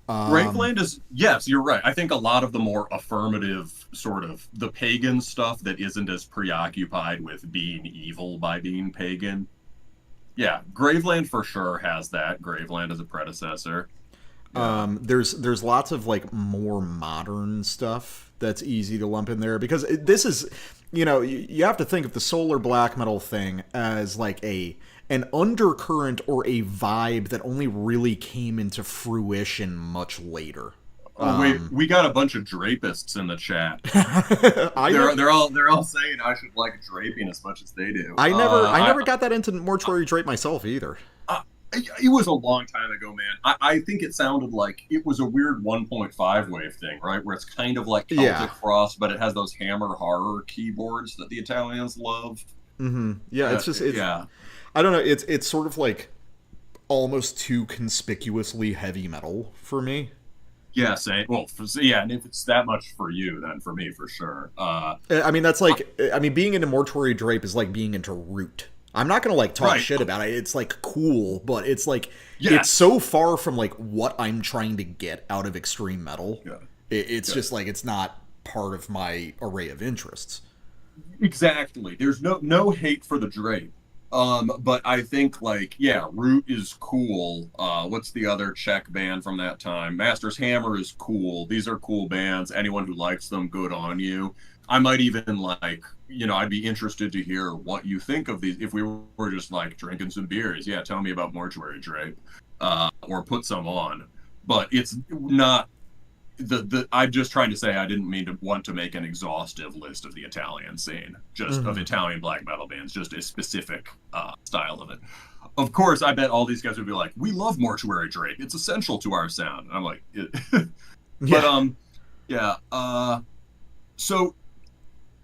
Graveland is, yes, you're right. I think a lot of the more affirmative sort of the pagan stuff that isn't as preoccupied with being evil by being pagan. Yeah, Graveland for sure has that. Graveland is a predecessor. Yeah. There's lots of like more modern stuff that's easy to lump in there because this is, you have to think of the solar black metal thing as like an undercurrent or a vibe that only really came into fruition much later. Oh wait, we got a bunch of drapists in the chat. I never, They're all saying I should like draping as much as they do. I never got that into mortuary drape myself either. I, it was a long time ago, man. I think it sounded like it was a weird 1.5 wave thing, right? Where it's kind of like Celtic Yeah. Frost, but it has those hammer horror keyboards that the Italians love. Yeah, it's just Yeah. I don't know. It's sort of like almost too conspicuously heavy metal for me. Yeah, same. Well, yeah, and if it's that much for you, then for me, for sure. I mean, being into mortuary drape is like being into root. I'm not gonna like talk Right. shit about it. It's like cool, but it's like it's Yes. so far from like what I'm trying to get out of extreme metal. Yeah. It's Yeah. just like it's not part of my array of interests. Exactly. There's no hate for the Drake. But I think like, yeah, Root is cool. What's the other Czech band from that time? Master's Hammer is cool. These are cool bands. Anyone who likes them, good on you. I might even like, I'd be interested to hear what you think of these. If we were just like drinking some beers, yeah, tell me about Mortuary Drape, or put some on. but it's not the I'm just trying to say I didn't mean to want to make an exhaustive list of the Italian scene, just of Mm-hmm. Italian black metal bands, just a specific style of it. Of course, I bet all these guys would be like, "We love Mortuary Drake. It's essential to our sound." And I'm like, but Yeah. yeah. So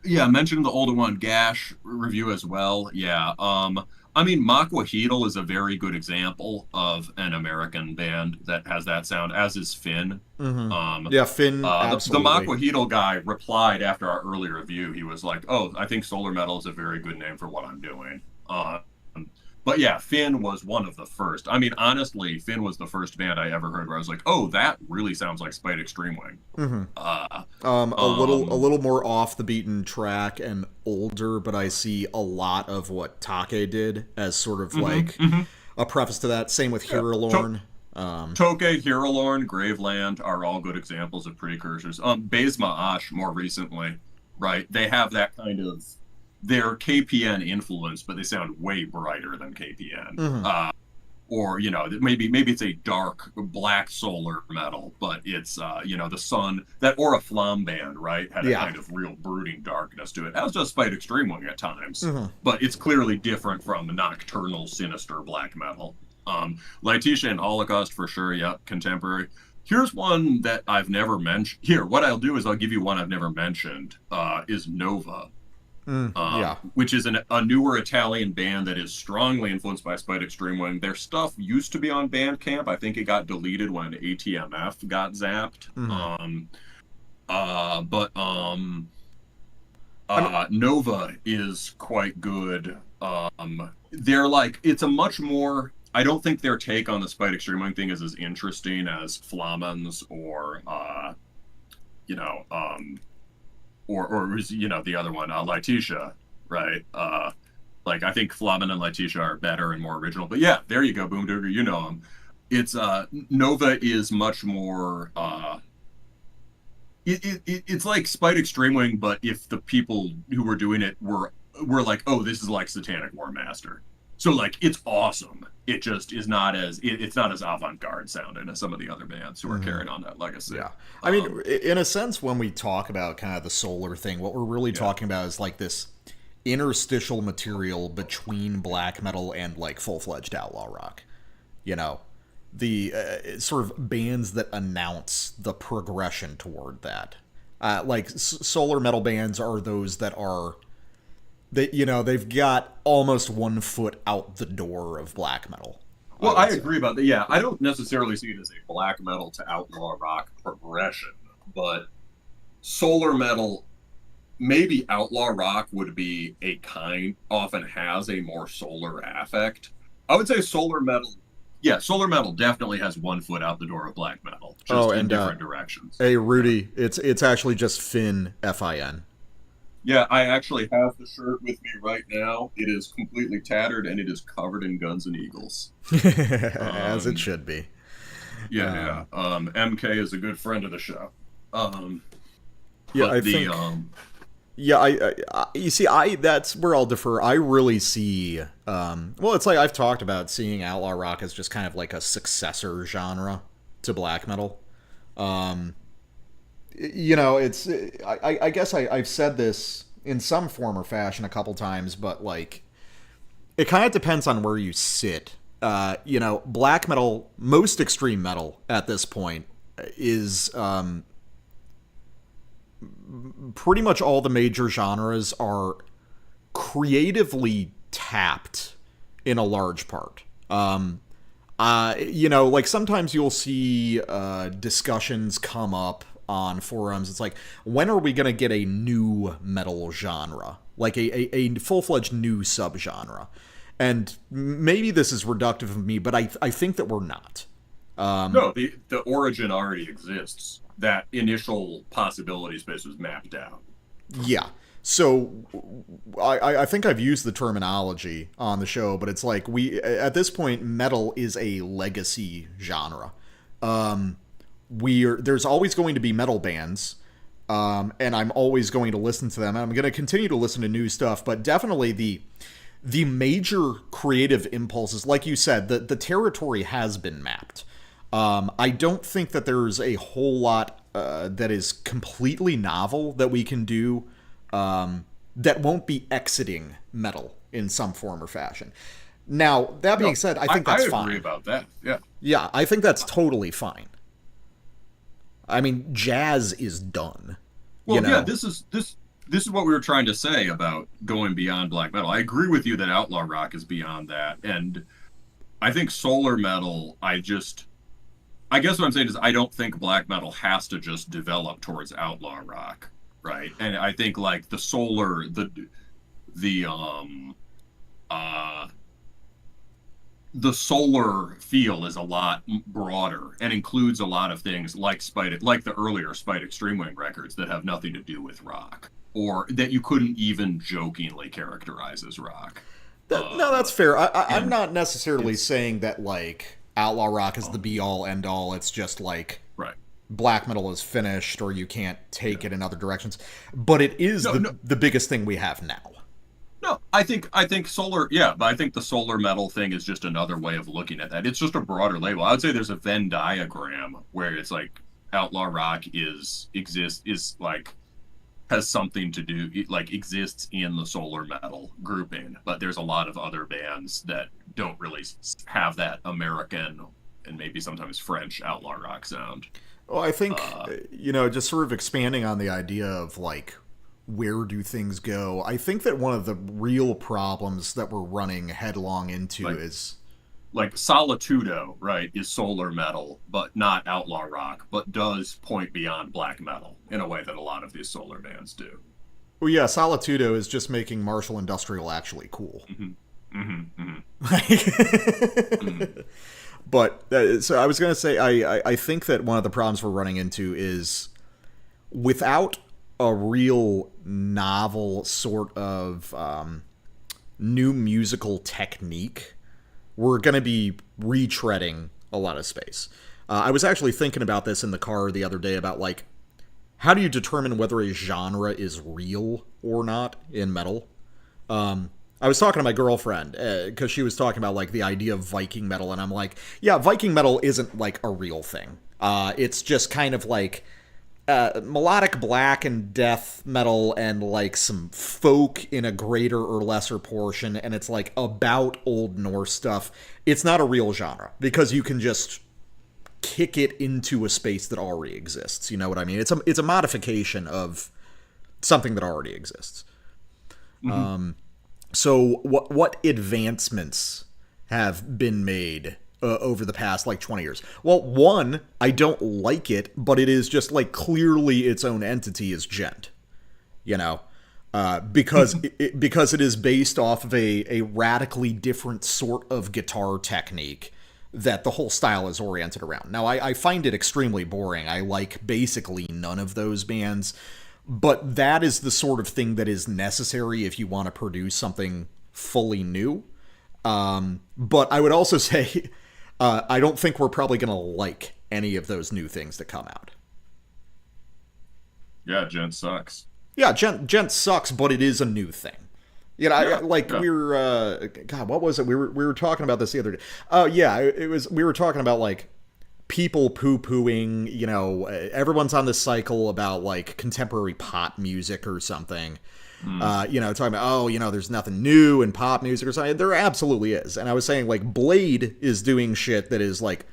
yeah, I mentioned the older one, Gash review as well. Yeah. I mean, Makwa is a very good example of an American band that has that sound, as is Finn. Mm-hmm. Um, Yeah, Finn, the absolutely. Makwa guy replied after our earlier review. He was like, "Oh, I think solar metal is a very good name for what I'm doing." But yeah, Finn was one of the first. I mean, honestly, Finn was the first band I ever heard where I was like, "Oh, that really sounds like Spite Extreme Wing." Mm-hmm. Uh, A um, little more off the beaten track and older, but I see a lot of what Take did as sort of mhm, like mhm. a preface to that. Same with Yeah. Hiralorn. Um, Toke, Hiralorn, Graveland are all good examples of precursors. Baze Ma'ash more recently, right? They have that kind of their KPN influence, but they sound way brighter than KPN. mhm. Or maybe it's a dark black solar metal, but it's the sun, that Aura Flam band, right, had a Yeah. kind of real brooding darkness to it, as does Spite Extreme Wing at times, Mhm. but it's clearly different from nocturnal sinister black metal. Letitia and Holocaust for sure, yeah, contemporary. Here's one that I've never mentioned. Here, what I'll do is I'll give you one I've never mentioned. Is Nova, Yeah. which is a newer Italian band that is strongly influenced by Spite Extreme Wing. Their stuff used to be on Bandcamp. I think it got deleted when ATMF got zapped. Mhm. But I mean, Nova is quite good. They're like, it's a much more. I don't think their take on the Spite Extreme Wing thing is as interesting as Flammans or you know, the other one, Letitia, right? Like I think Flamen and Letitia are better and more original. But yeah, there you go, Boomdooger. You know them. It's Nova is much more. It's like Spite Extreme Wing, but if the people who were doing it were like, oh, this is like Satanic War Master. So like it's awesome. It just is not as it's not as avant-garde sounding as some of the other bands who are mhm. carrying on that legacy. Yeah. I mean, in a sense, when we talk about kind of the solar thing, what we're really Yeah. talking about is like this interstitial material between black metal and like full-fledged outlaw rock. You know, the sort of bands that announce the progression toward that. Like solar metal bands are those that are they've got almost 1 foot out the door of black metal. I Well, I would say. agree about that. Yeah, I don't necessarily see it as a black metal to outlaw rock progression, but solar metal, maybe outlaw rock would be often has a more solar affect. I would say solar metal, yeah, solar metal definitely has 1 foot out the door of black metal, Oh, just in and different directions. hey Yeah. Rudy, it's actually just Finn Fin. Yeah, I actually have the shirt with me right now. It is completely tattered and it is covered in guns and eagles. As it Um, should be. Yeah, yeah. MK is a good friend of the show. Um, Yeah, but I the think. Yeah, you see, that's where I'll defer. I really see. Well, it's like I've talked about seeing outlaw rock as just kind of like a successor genre to black metal. Um, it's. I guess I've said this in some form or fashion a couple times, but like it kind of depends on where you sit. Black metal, most extreme metal at this point is pretty much all the major genres are creatively tapped in a large part. Like sometimes you'll see discussions come up on forums. It's like, when are we going to get a new metal genre? Like a full-fledged new subgenre? And maybe this is reductive of me, but I think that we're not. No, the origin already exists. That initial possibility space was mapped out. Yeah. So I think I've used the terminology on the show, but it's like we at this point metal is a legacy genre. There's always going to be metal bands, and I'm always going to listen to them. I'm going to continue to listen to new stuff, but definitely the major creative impulses, like you said, the territory has been mapped. I don't think that there's a whole lot that is completely novel that we can do that won't be exiting metal in some form or fashion. Now, that being No, said, I think that's I agree fine. about that. Yeah. Yeah, I think that's totally fine. I mean, jazz is done, you Well, yeah, know? this is what we were trying to say about going beyond black metal. I agree with you that outlaw rock is beyond that, and I think solar metal. I guess what I'm saying is I don't think black metal has to just develop towards outlaw rock, right? And I think like the uh the solar feel is a lot broader and includes a lot of things like like the earlier Spite Extreme Wing records that have nothing to do with rock, or that you couldn't even jokingly characterize as rock. No, that's fair. I'm And not necessarily it's saying that, like, outlaw rock is the um, be all end all. It's just like right. black metal is finished or you can't take Yeah. it in other directions. But it is No, the no, the biggest thing we have now. no. I think solar. Yeah, but I think the solar metal thing is just another way of looking at that. It's just a broader label. I would say there's a Venn diagram where it's like outlaw rock is like has something to do like exists in the solar metal grouping, but there's a lot of other bands that don't really have that American and maybe sometimes French outlaw rock sound. Well, I think, uh just sort of expanding on the idea of, like, where do things go? I think that one of the real problems that we're running headlong into like is. like Solitudo, right, is solar metal but not outlaw rock, but does point beyond black metal in a way that a lot of these solar bands do. Well, yeah, Solitudo is just making Martial Industrial actually cool. Hmm. Hmm. Hmm. Hmm. But so I was going to say, I think that one of the problems we're running into is without a real novel sort of new musical technique, we're going to be retreading a lot of space. I was actually thinking about this in the car the other day about, like, how do you determine whether a genre is real or not in metal? I was talking to my girlfriend because she was talking about, like, the idea of Viking metal, and I'm like, yeah, Viking metal isn't, like, a real thing. It's just kind of like melodic black and death metal and, like, some folk in a greater or lesser portion, and it's, like, about Old Norse stuff. It's not a real genre because you can just kick it into a space that already exists. You know what I mean? It's a modification of something that already exists. Hmm. So what advancements have been made over the past, like, 20 years? Well, one, I don't like it, but it is just, like, clearly its own entity is gent. You know, because it is based off of a radically different sort of guitar technique that the whole style is oriented around. Now, I find it extremely boring. I like basically none of those bands, but that is the sort of thing that is necessary if you want to produce something fully new. But I would also say I don't think we're probably going to like any of those new things that come out. Yeah, Jen sucks. Yeah, gent sucks, but it is a new thing. You know, Yeah, like, yeah. we were, God, what was it? We were talking about this the other day. Yeah, it was. We were talking about, like, people poo pooing. You know, everyone's on this cycle about, like, contemporary pop music or something. Mm. Talking about, oh, there's nothing new in pop music or something. There absolutely is, and I was saying, like, Blade is doing shit that is, like,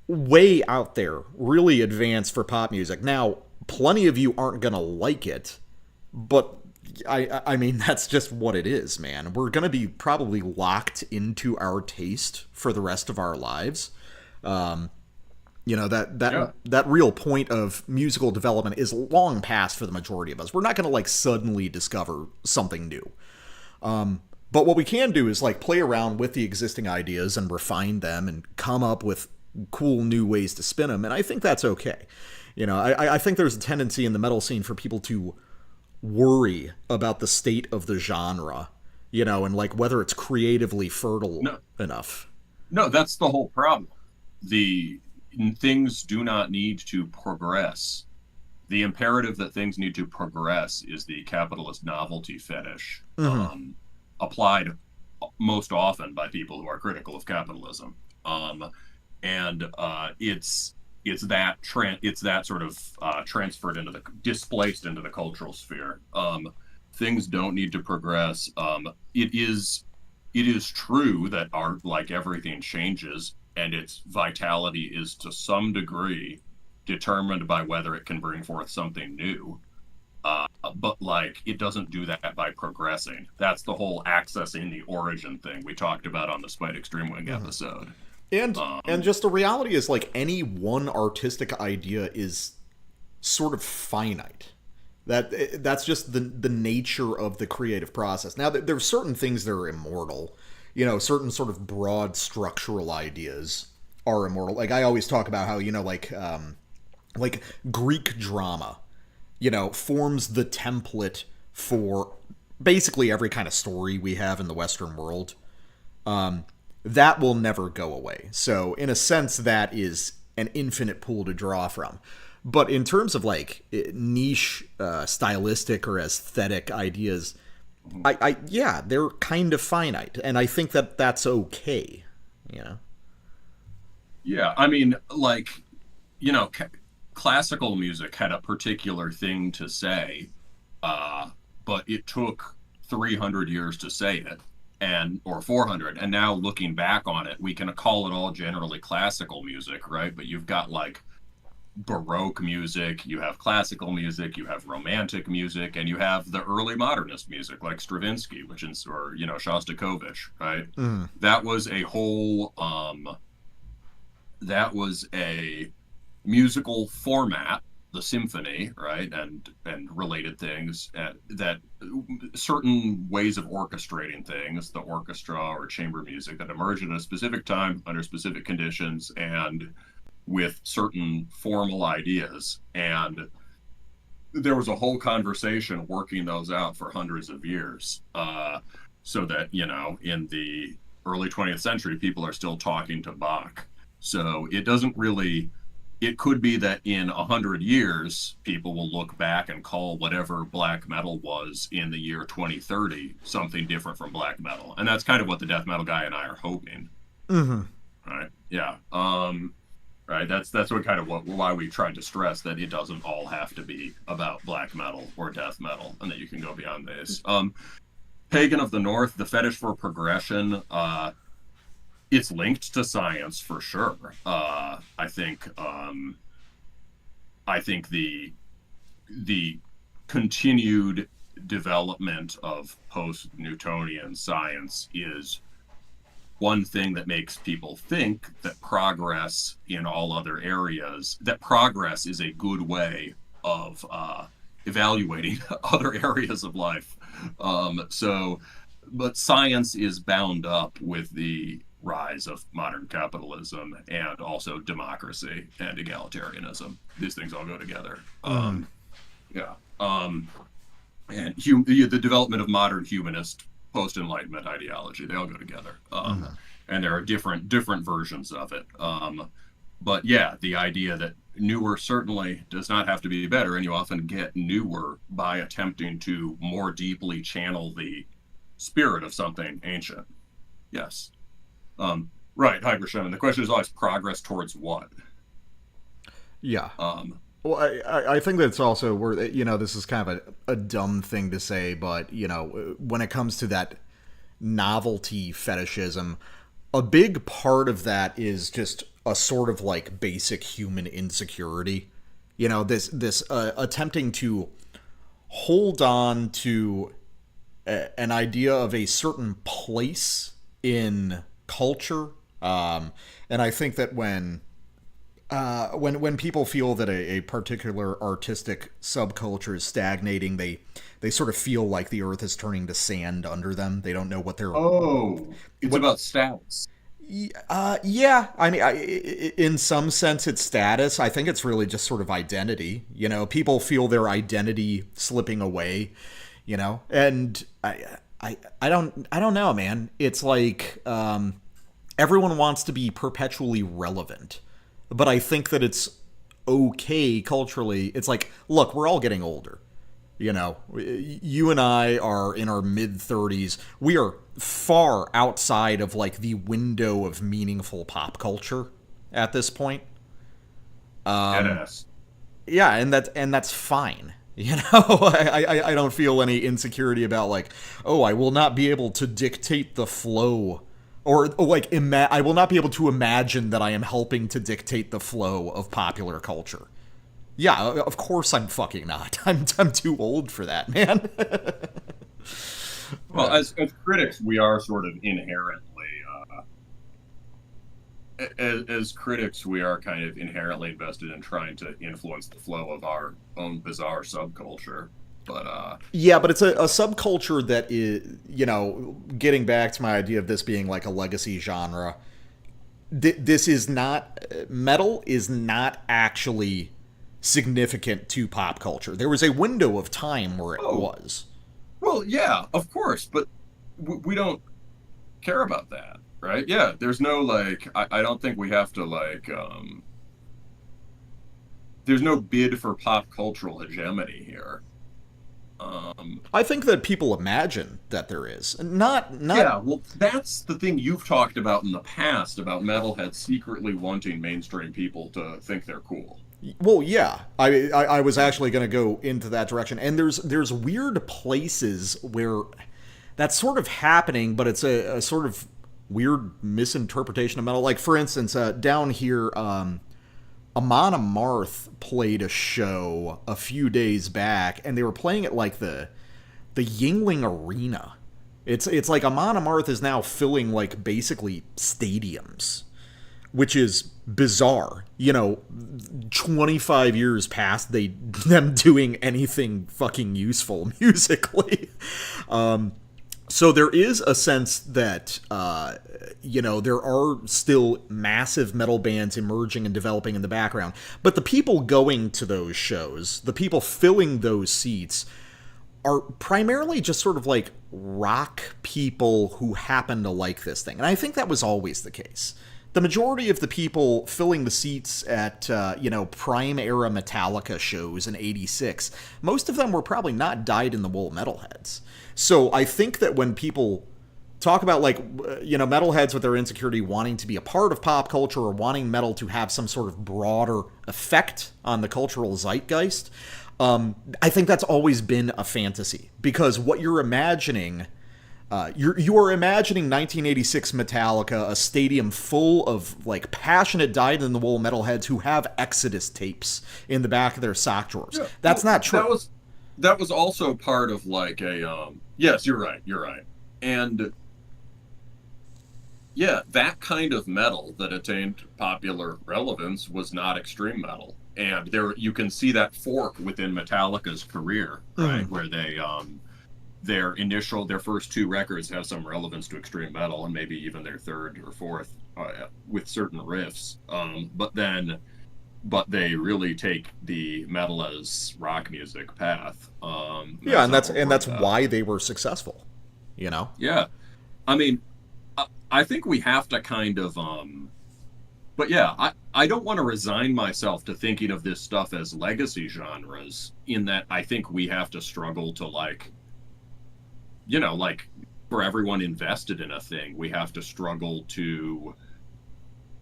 way out there, really advanced for pop music. Now, plenty of you aren't gonna like it, but I mean, that's just what it is, man. We're gonna be probably locked into our taste for the rest of our lives. Um, that Yeah. that real point of musical development is long past for the majority of us. We're not gonna, like, suddenly discover something new. But what we can do is, like, play around with the existing ideas and refine them and come up with cool new ways to spin them. And I think that's okay. I think there's a tendency in the metal scene for people to worry about the state of the genre, and, like, whether it's creatively fertile No, enough. no, that's the whole problem. The things do not need to progress. The imperative that things need to progress is the capitalist novelty fetish, Mm-hmm. applied most often by people who are critical of capitalism. and it's that sort of transferred into the displaced into the cultural sphere. Things don't need to progress. It is true that art, like everything, changes, and its vitality is to some degree determined by whether it can bring forth something new. But like it doesn't do that by progressing. That's the whole accessing the origin thing we talked about on the Spite Extreme Wing episode. And just the reality is like any one artistic idea is sort of finite. That's just the nature of the creative process. Now there's certain things that are immortal. Certain sort of broad structural ideas are immortal. Like I always talk about how like Greek drama, forms the template for basically every kind of story we have in the Western world. That will never go away. So in a sense, that is an infinite pool to draw from. But in terms of like niche, stylistic or aesthetic ideas, yeah, they're kind of finite, and I think that that's okay. You know. Yeah, I mean, like, classical music had a particular thing to say, uh, but it took 300 years to say it, and or 400, and now looking back on it, we can call it all generally classical music, right? But you've got like Baroque music, you have classical music, you have romantic music, and you have the early modernist music like Stravinsky, which is, or Shostakovich, right? Mm. That was a whole that was a musical format, the symphony, right, and related things, that certain ways of orchestrating things, the orchestra or chamber music that emerged at a specific time under specific conditions and with certain formal ideas. And there was a whole conversation working those out for hundreds of years, so that in the early 20th century people are still talking to Bach. So it doesn't really, it could be that in 100 years people will look back and call whatever black metal was in the year 2030 something different from black metal, and that's kind of what the death metal guy and I are hoping. Mm-hmm. Right, yeah. Right, that's what kind of why we tried to stress that it doesn't all have to be about black metal or death metal, and that you can go beyond this. Pagan of the North, the fetish for progression, it's linked to science for sure. I think the continued development of post-Newtonian science is one thing that makes people think that progress in all other areas, that progress is a good way of evaluating other areas of life. So, but science is bound up with the rise of modern capitalism and also democracy and egalitarianism. These things all go together. Mm-hmm. Yeah. And the development of modern humanist post-enlightenment ideology, they all go together. Mm-hmm. And there are different versions of it. But yeah, the idea that newer certainly does not have to be better, and you often get newer by attempting to more deeply channel the spirit of something ancient. Yes. Right, Hypershem. The question is always progress towards what? Yeah. Um, Well, I think that's also where, this is kind of a dumb thing to say, but, when it comes to that novelty fetishism, a big part of that is just a sort of like basic human insecurity. This attempting to hold on to an idea of a certain place in culture. And I think that when people feel that a particular artistic subculture is stagnating, they sort of feel like the earth is turning to sand under them. They don't know what they're. oh, it's What? about status. Yeah. I mean, in some sense, it's status. I think it's really just sort of identity. People feel their identity slipping away. And I don't know, man. It's like everyone wants to be perpetually relevant. But I think that it's okay culturally. It's like, look, we're all getting older. You and I are in our mid-30s. We are far outside of like the window of meaningful pop culture. at this point. Deadass. Yeah, and that's fine. You know, I don't feel any insecurity about like, oh, I will not be able to dictate the flow, or like I will not be able to imagine that I am helping to dictate the flow of popular culture. Yeah, of course I'm fucking not. I'm too old for that, man. Well, as critics, we are sort of inherently as critics, we are kind of inherently invested in trying to influence the flow of our own bizarre subculture. But Yeah, but it's a subculture that is, you know, getting back to my idea of this being like a legacy genre. This is not metal is not actually significant to pop culture. There was a window of time where it was. Well, yeah, of course, but we don't care about that, right? Yeah, there's no like, I don't think we have to like, there's no bid for pop cultural hegemony here. I think that people imagine that there is. Not Yeah, well, that's the thing you've talked about in the past about metalheads secretly wanting mainstream people to think they're cool. Well, yeah, I was actually going to go into that direction, and there's weird places where that's sort of happening, but it's a sort of weird misinterpretation of metal. Like for instance, down here, Amon Amarth played a show a few days back, and they were playing it like the Yingling Arena. It's like Amon Amarth is now filling like basically stadiums, which is bizarre. You know, 25 years past them doing anything fucking useful musically. So there is a sense that, you know, there are still massive metal bands emerging and developing in the background. But the people going to those shows, the people filling those seats, are primarily just sort of like rock people who happen to like this thing. And I think that was always the case. The majority of the people filling the seats at, you know, prime era Metallica shows in '86, most of them were probably not dyed-in-the-wool metalheads. So I think that when people talk about, like, you know, metalheads with their insecurity wanting to be a part of pop culture or wanting metal to have some sort of broader effect on the cultural zeitgeist, I think that's always been a fantasy. Because what you're imagining... you are imagining 1986 Metallica, a stadium full of like passionate dyed-in-the-wool metalheads who have Exodus tapes in the back of their sock drawers. Yeah, that's not true. That was also part of like a yes, you're right, and yeah, that kind of metal that attained popular relevance was not extreme metal, and there you can see that fork within Metallica's career, right, where they their first two records have some relevance to extreme metal, and maybe even their third or fourth with certain riffs. But they really take the metal as rock music path. Yeah, and that's why they were successful. You know. Yeah, I mean, I think we have to kind of. But yeah, I don't want to resign myself to thinking of this stuff as legacy genres. In that, I think we have to struggle to like. You know, like for everyone invested in a thing, we have to struggle to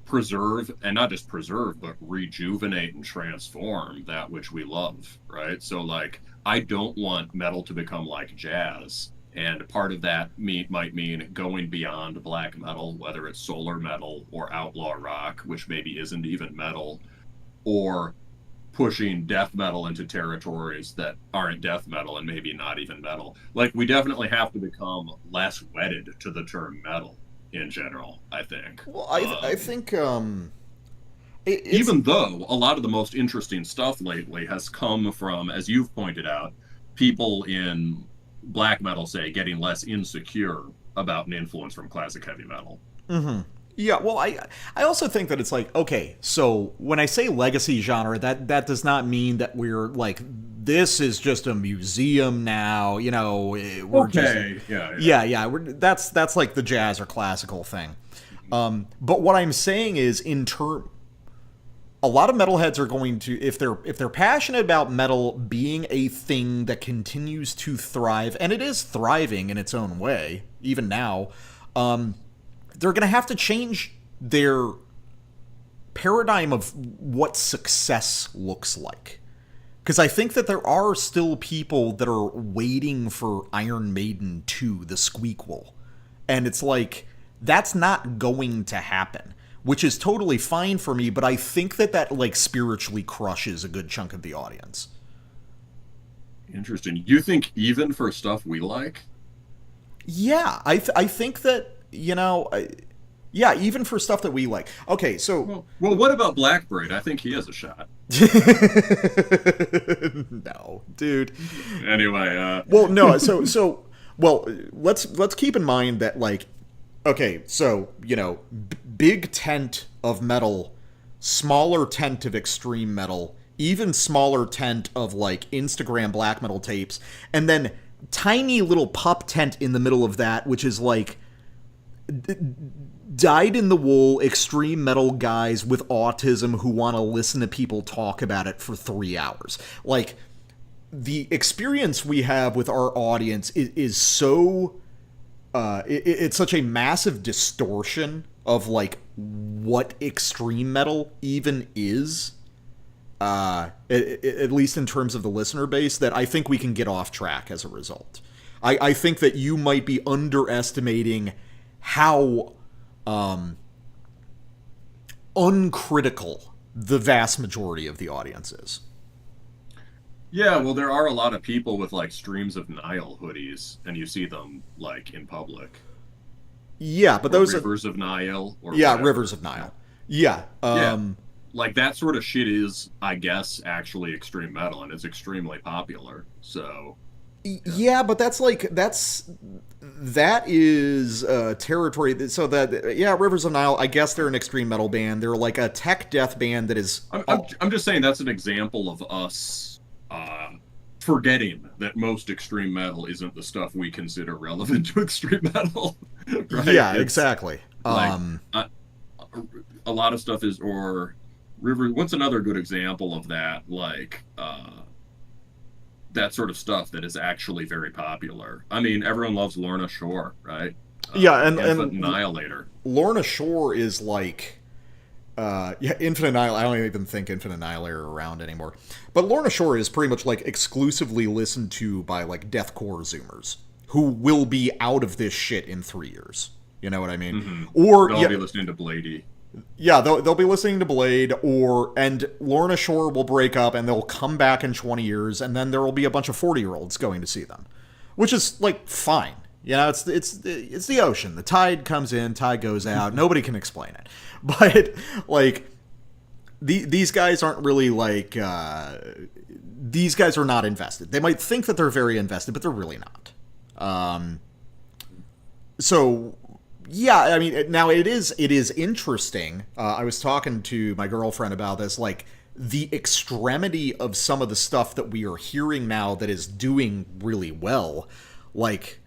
preserve, and not just preserve, but rejuvenate and transform that which we love, right? So like, I don't want metal to become like jazz. And part of that might mean going beyond black metal, whether it's solar metal or outlaw rock, which maybe isn't even metal, or pushing death metal into territories that aren't death metal and maybe not even metal. Like, we definitely have to become less wedded to the term metal in general, I think. Well, I think even though a lot of the most interesting stuff lately has come from, as you've pointed out, people in black metal, say, getting less insecure about an influence from classic heavy metal. Mm-hmm. Yeah, well, I also think that it's like, okay, so when I say legacy genre, that does not mean that we're like, this is just a museum now, you know. We're okay, just, yeah. That's like the jazz or classical thing. But what I'm saying is, a lot of metalheads are going to, if they're passionate about metal being a thing that continues to thrive, and it is thriving in its own way, even now, they're going to have to change their paradigm of what success looks like. Because I think that there are still people that are waiting for Iron Maiden 2, the Squeakquel. And it's like, that's not going to happen. Which is totally fine for me, but I think that like spiritually crushes a good chunk of the audience. Interesting. You think even for stuff we like? Yeah, I think that, yeah, even for stuff that we like. Okay, so... Well, what about Blackbird? I think he has a shot. No, dude. Anyway, Well, no, well, let's keep in mind that, like, okay, so, big tent of metal, smaller tent of extreme metal, even smaller tent of, like, Instagram black metal tapes, and then tiny little pup tent in the middle of that, which is, like, dyed-in-the-wool extreme metal guys with autism who want to listen to people talk about it for 3 hours. Like, the experience we have with our audience is so... it's such a massive distortion of, like, what extreme metal even is, at least in terms of the listener base, that I think we can get off track as a result. I think that you might be underestimating how uncritical the vast majority of the audience is. yeah, well, there are a lot of people with like Streams of Nile hoodies, and you see them like in public. Yeah, but Or those Rivers of Nile, or yeah, whatever. Rivers of Nile. Yeah, Yeah, like that sort of shit is, I guess, actually extreme metal, and it's extremely popular. So yeah, but that is territory. So that, yeah, Rivers of Nile, I guess they're an extreme metal band. They're like a tech death band that is. I'm just saying that's an example of us forgetting that most extreme metal isn't the stuff we consider relevant to extreme metal. Right? Yeah, It's exactly. like a lot of stuff is, or River. What's another good example of that? Like that sort of stuff that is actually very popular. I mean, everyone loves Lorna Shore, right? Yeah, and Annihilator. Lorna Shore is like. Yeah, Infinite Annihil. I don't even think Infinite Annihilator are around anymore. But Lorna Shore is pretty much like exclusively listened to by like deathcore zoomers who will be out of this shit in 3 years. You know what I mean? Mm-hmm. Or They'll be listening to Bladey. Yeah, they'll be listening to Blade, and Lorna Shore will break up, and they'll come back in 20 years, and then there will be a bunch of 40-year-olds going to see them, which is like fine. It's the ocean. The tide comes in, tide goes out. Nobody can explain it, but like these guys aren't really like these guys are not invested. They might think that they're very invested, but they're really not. So yeah, I mean, now it is interesting. I was talking to my girlfriend about this, like the extremity of some of the stuff that we are hearing now that is doing really well, like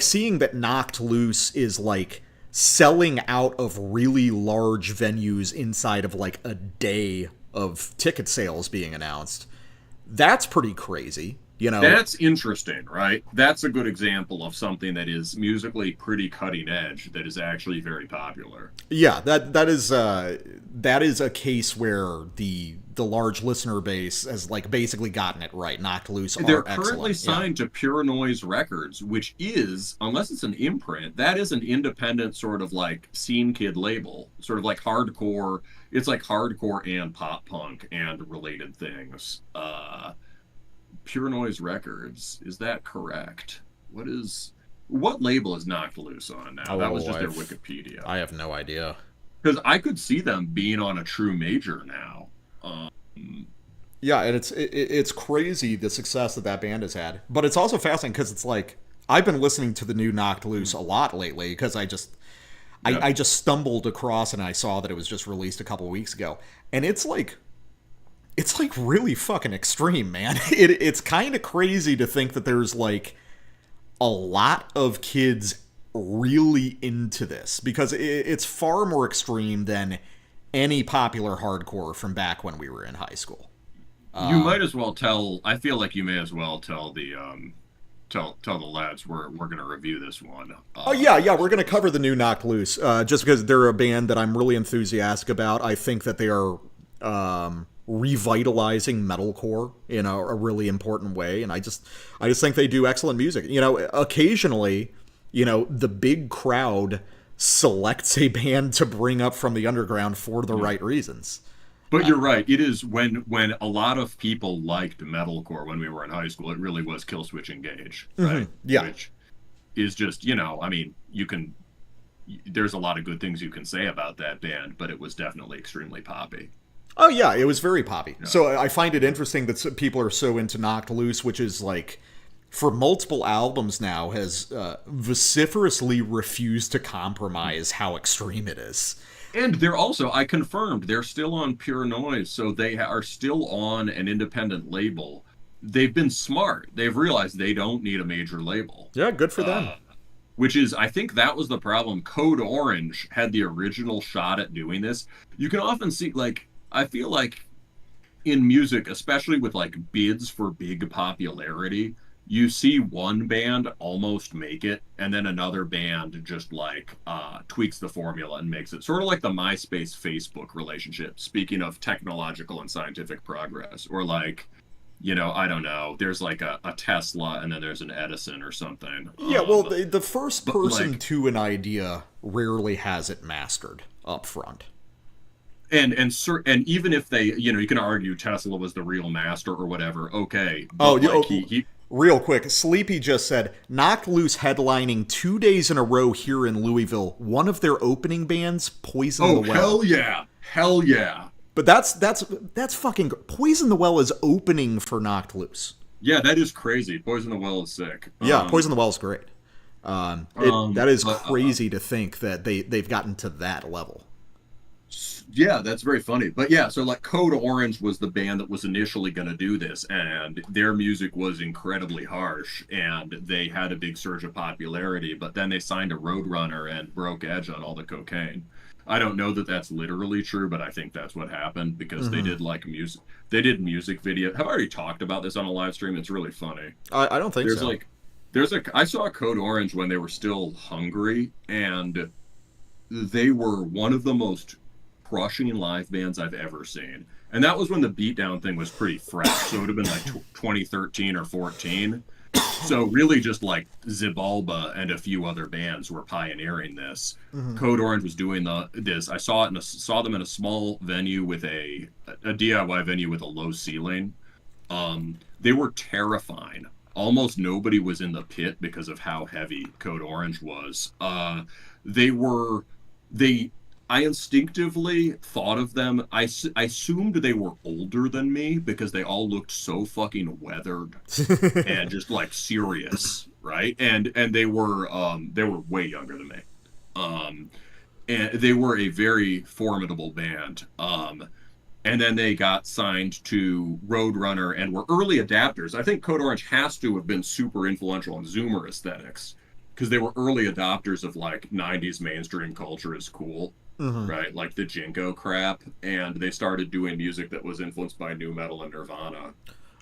seeing that Knocked Loose is like selling out of really large venues inside of like a day of ticket sales being announced. That's pretty crazy. That's interesting, right? That's a good example of something that is musically pretty cutting edge that is actually very popular. Yeah, that is a case where the large listener base has like basically gotten it right. Knocked Loose They're are currently excellent. signed to Pure Noise Records, which is, unless it's an imprint, that is an independent sort of like scene kid label, sort of like hardcore. It's like hardcore and pop punk and related things. Pure Noise Records, is that correct? What label is Knocked Loose on now? That was just their Wikipedia. I have no idea. Because I could see them being on a true major now. Yeah, and it's crazy the success that band has had. But it's also fascinating because it's like I've been listening to the new Knocked Loose a lot lately because I just stumbled across and I saw that it was just released a couple weeks ago, and it's like really fucking extreme, man. It's kind of crazy to think that there's like a lot of kids really into this because it's far more extreme than any popular hardcore from back when we were in high school. You might as well tell. I feel like you may as well tell tell the lads we're gonna review this one. Oh yeah, yeah, we're gonna cover the new Knocked Loose, just because they're a band that I'm really enthusiastic about. I think that they are revitalizing metalcore in a really important way, and I just think they do excellent music. Occasionally, the big crowd selects a band to bring up from the underground for the right reasons. But you're right. It is when a lot of people liked metalcore when we were in high school. It really was Killswitch Engage, right? Yeah. Which is just I mean, there's a lot of good things you can say about that band, but it was definitely extremely poppy. Oh yeah, it was very poppy. Yeah. So I find it interesting that people are so into Knocked Loose, which is like for multiple albums now has vociferously refused to compromise how extreme it is. And they're also, I confirmed, they're still on Pure Noise, so they are still on an independent label. They've been smart. They've realized they don't need a major label. Yeah, good for them. Which is, I think that was the problem. Code Orange had the original shot at doing this. You can often see, like, I feel like in music, especially with like bids for big popularity, you see one band almost make it, and then another band just like tweaks the formula and makes it sort of like the MySpace Facebook relationship. Speaking of technological and scientific progress, or like, I don't know, there's like a Tesla and then there's an Edison or something. Yeah, well, the first person like, to an idea rarely has it mastered up front. And even if they, you can argue Tesla was the real master or whatever. Okay. Oh, real quick, Sleepy just said Knocked Loose headlining 2 days in a row here in Louisville. One of their opening bands, Poison the Well. Hell yeah! But that's fucking Poison the Well is opening for Knocked Loose. Yeah, that is crazy. Poison the Well is sick. Yeah, Poison the Well is great. That is crazy to think that they've gotten to that level. Yeah, that's very funny. But yeah, so like Code Orange was the band that was initially going to do this, and their music was incredibly harsh, and they had a big surge of popularity, but then they signed a Roadrunner and broke edge on all the cocaine. I don't know that that's literally true, but I think that's what happened because they did like music. They did music video. Have I already talked about this on a live stream? It's really funny. I don't think so. I saw Code Orange when they were still hungry, and they were one of the most crushing live bands I've ever seen. And that was when the beatdown thing was pretty fresh. So it would have been like 2013 or 14. So really just like Xibalba and a few other bands were pioneering this. Code Orange was doing this. I saw them in a small venue with a DIY venue with a low ceiling. They were terrifying. Almost nobody was in the pit because of how heavy Code Orange was. I instinctively thought of them. I assumed they were older than me because they all looked so fucking weathered and just like serious, right? And they were way younger than me. And they were a very formidable band. And then they got signed to Roadrunner and were early adapters. I think Code Orange has to have been super influential in Zoomer aesthetics because they were early adopters of like 90s mainstream culture is cool. Right, like the Jinko crap, and they started doing music that was influenced by nu metal and Nirvana.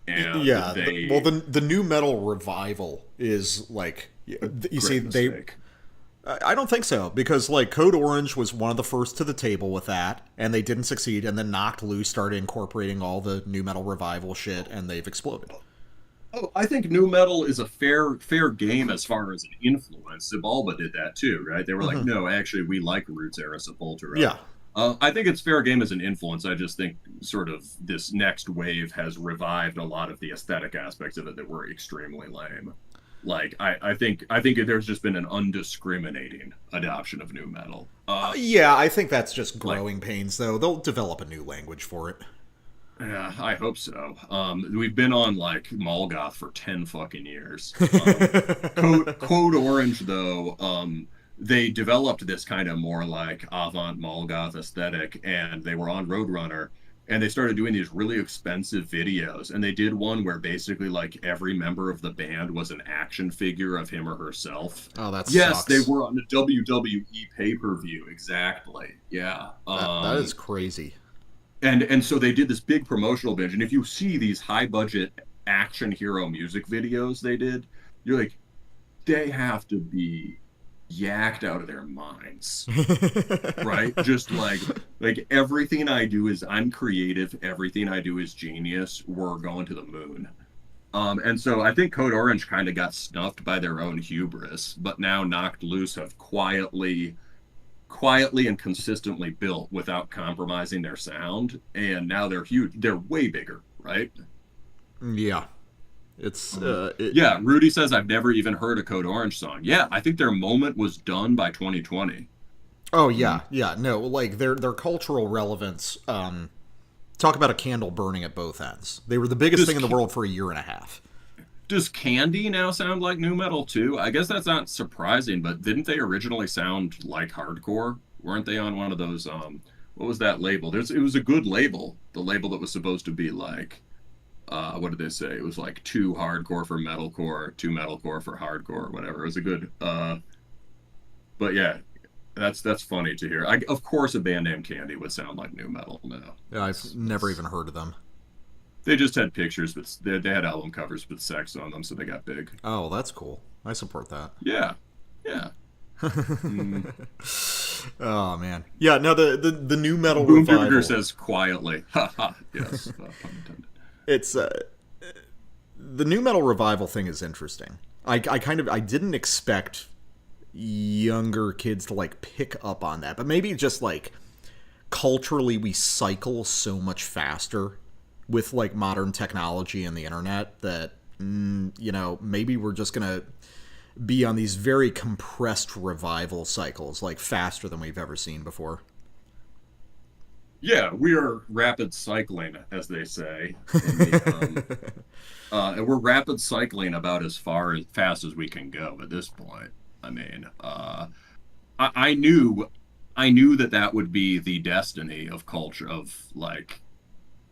And the nu metal revival is like you see mistake. I don't think so, because like Code Orange was one of the first to the table with that, and they didn't succeed, and then Knocked Loose started incorporating all the nu metal revival shit, and they've exploded. Oh, I think nu metal is a fair game as far as an influence. Xibalba did that too, right? They were like, no, actually, we like Roots era Sepultura. Yeah. I think it's fair game as an influence. I just think sort of this next wave has revived a lot of the aesthetic aspects of it that were extremely lame. Like, I think there's just been an undiscriminating adoption of nu metal. Yeah, I think that's just growing pains, though. They'll develop a new language for it. Yeah, I hope so. We've been on like Molgoth for 10 fucking years. Code Orange, though, they developed this kind of more like avant Molgoth aesthetic, and they were on Roadrunner, and they started doing these really expensive videos. And they did one where basically like every member of the band was an action figure of him or herself. Oh, that's yes, they were on the WWE pay-per-view. Exactly. Yeah, that is crazy. And so they did this big promotional binge. And if you see these high budget action hero music videos they did, you're like, they have to be yacked out of their minds, right? Just like everything I do is I'm creative, everything I do is genius. We're going to the moon. And so I think Code Orange kind of got snuffed by their own hubris, but now Knocked Loose have quietly and consistently built without compromising their sound, and now they're huge. They're way bigger, right? Yeah. It's Yeah, Rudy says I've never even heard a Code Orange song. Yeah, I think their moment was done by 2020. Oh Mm. yeah, yeah. No, like their cultural relevance. Talk about a candle burning at both ends. They were the biggest Does thing in the world for a year and a half. does Candy now sound like new metal too? I guess that's not surprising, but didn't they originally sound like hardcore? Weren't they on one of those what was that label? It was a good label. The label that was supposed to be like what did they say? It was like too hardcore for metalcore, too metalcore for hardcore, whatever. It was a good but yeah, that's funny to hear. Of course a band named Candy would sound like new metal now. Yeah, I've never even heard of them. They just had pictures, but they had album covers with sex on them, so they got big. Oh, that's cool. I support that. Yeah, yeah. Mm. Oh man, yeah. No, the new metal Boomberger revival. says quietly, "Ha ha." Yes, pun intended. It's the new metal revival thing is interesting. I didn't expect younger kids to like pick up on that, but maybe just like culturally we cycle so much faster with like modern technology and the internet that maybe we're just gonna be on these very compressed revival cycles like faster than we've ever seen before. Yeah, we are rapid cycling, as they say, in the, and we're rapid cycling about as fast as we can go at this point. I mean, I knew that that would be the destiny of culture of like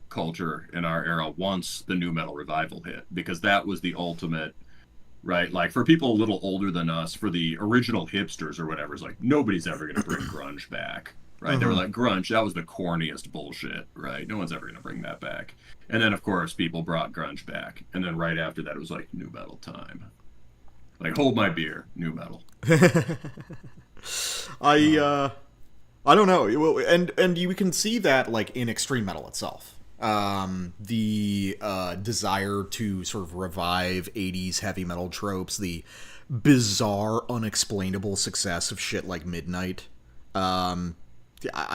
culture in our era once the new metal revival hit, because that was the ultimate, right? Like for people a little older than us, for the original hipsters or whatever, it's like nobody's ever going to bring grunge back, right? They were like, grunge, that was the corniest bullshit, right? No one's ever going to bring that back. And then, of course, people brought grunge back. And then right after that, it was like new metal time. Like, hold my beer, new metal. I don't know. Well, and you can see that like in extreme metal itself. The desire to sort of revive 80s heavy metal tropes, the bizarre, unexplainable success of shit like Midnight. I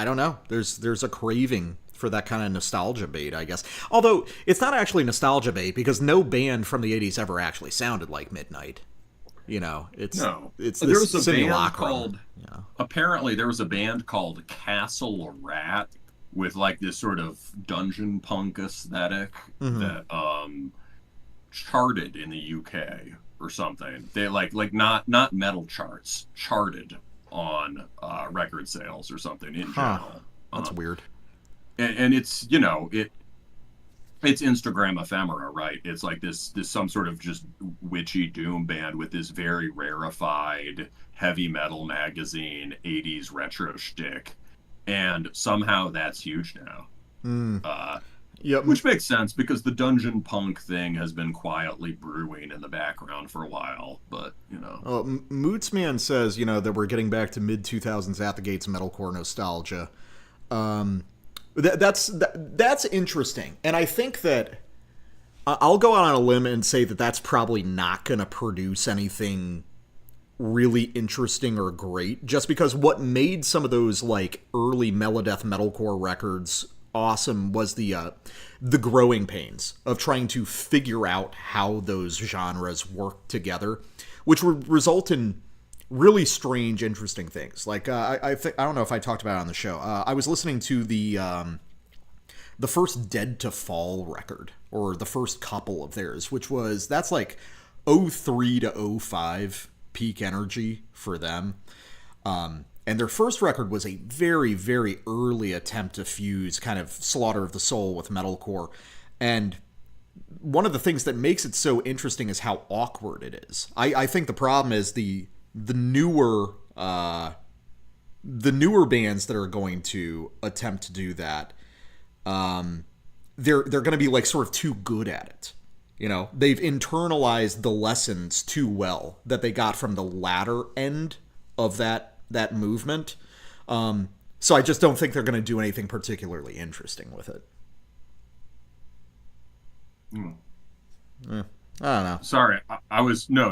don't know. There's a craving for that kind of nostalgia bait, I guess. Although it's not actually nostalgia bait because no band from the 80s ever actually sounded like Midnight. You know, it's No. it's There this was a band simulacrum. called, Yeah. apparently, there was a band called Castle Rat with like this sort of dungeon punk aesthetic that charted in the UK or something. They like not metal charts, charted on record sales or something in Huh. general. That's weird. And it's it's Instagram ephemera, right? It's like this some sort of just witchy doom band with this very rarefied heavy metal magazine 80s retro shtick, and somehow that's huge now. Yep. Which makes sense because the dungeon punk thing has been quietly brewing in the background for a while, but Mootsman says, that we're getting back to mid 2000s at the gates metalcore nostalgia. That's interesting, and I think that I'll go out on a limb and say that that's probably not going to produce anything really interesting or great, just because what made some of those like early melodeath metalcore records awesome was the growing pains of trying to figure out how those genres work together, which would result in really strange, interesting things. Like I don't know if I talked about it on the show. I was listening to the first Dead to Fall record, or the first couple of theirs, that's like '03 to '05 peak energy for them. And their first record was a very, very early attempt to fuse kind of Slaughter of the Soul with metalcore. And one of the things that makes it so interesting is how awkward it is. I think the problem is the newer bands that are going to attempt to do that, they're going to be like sort of too good at it. You know, they've internalized the lessons too well that they got from the latter end of that movement. So I just don't think they're going to do anything particularly interesting with it. Hmm. Eh, I don't know. Sorry, I was no,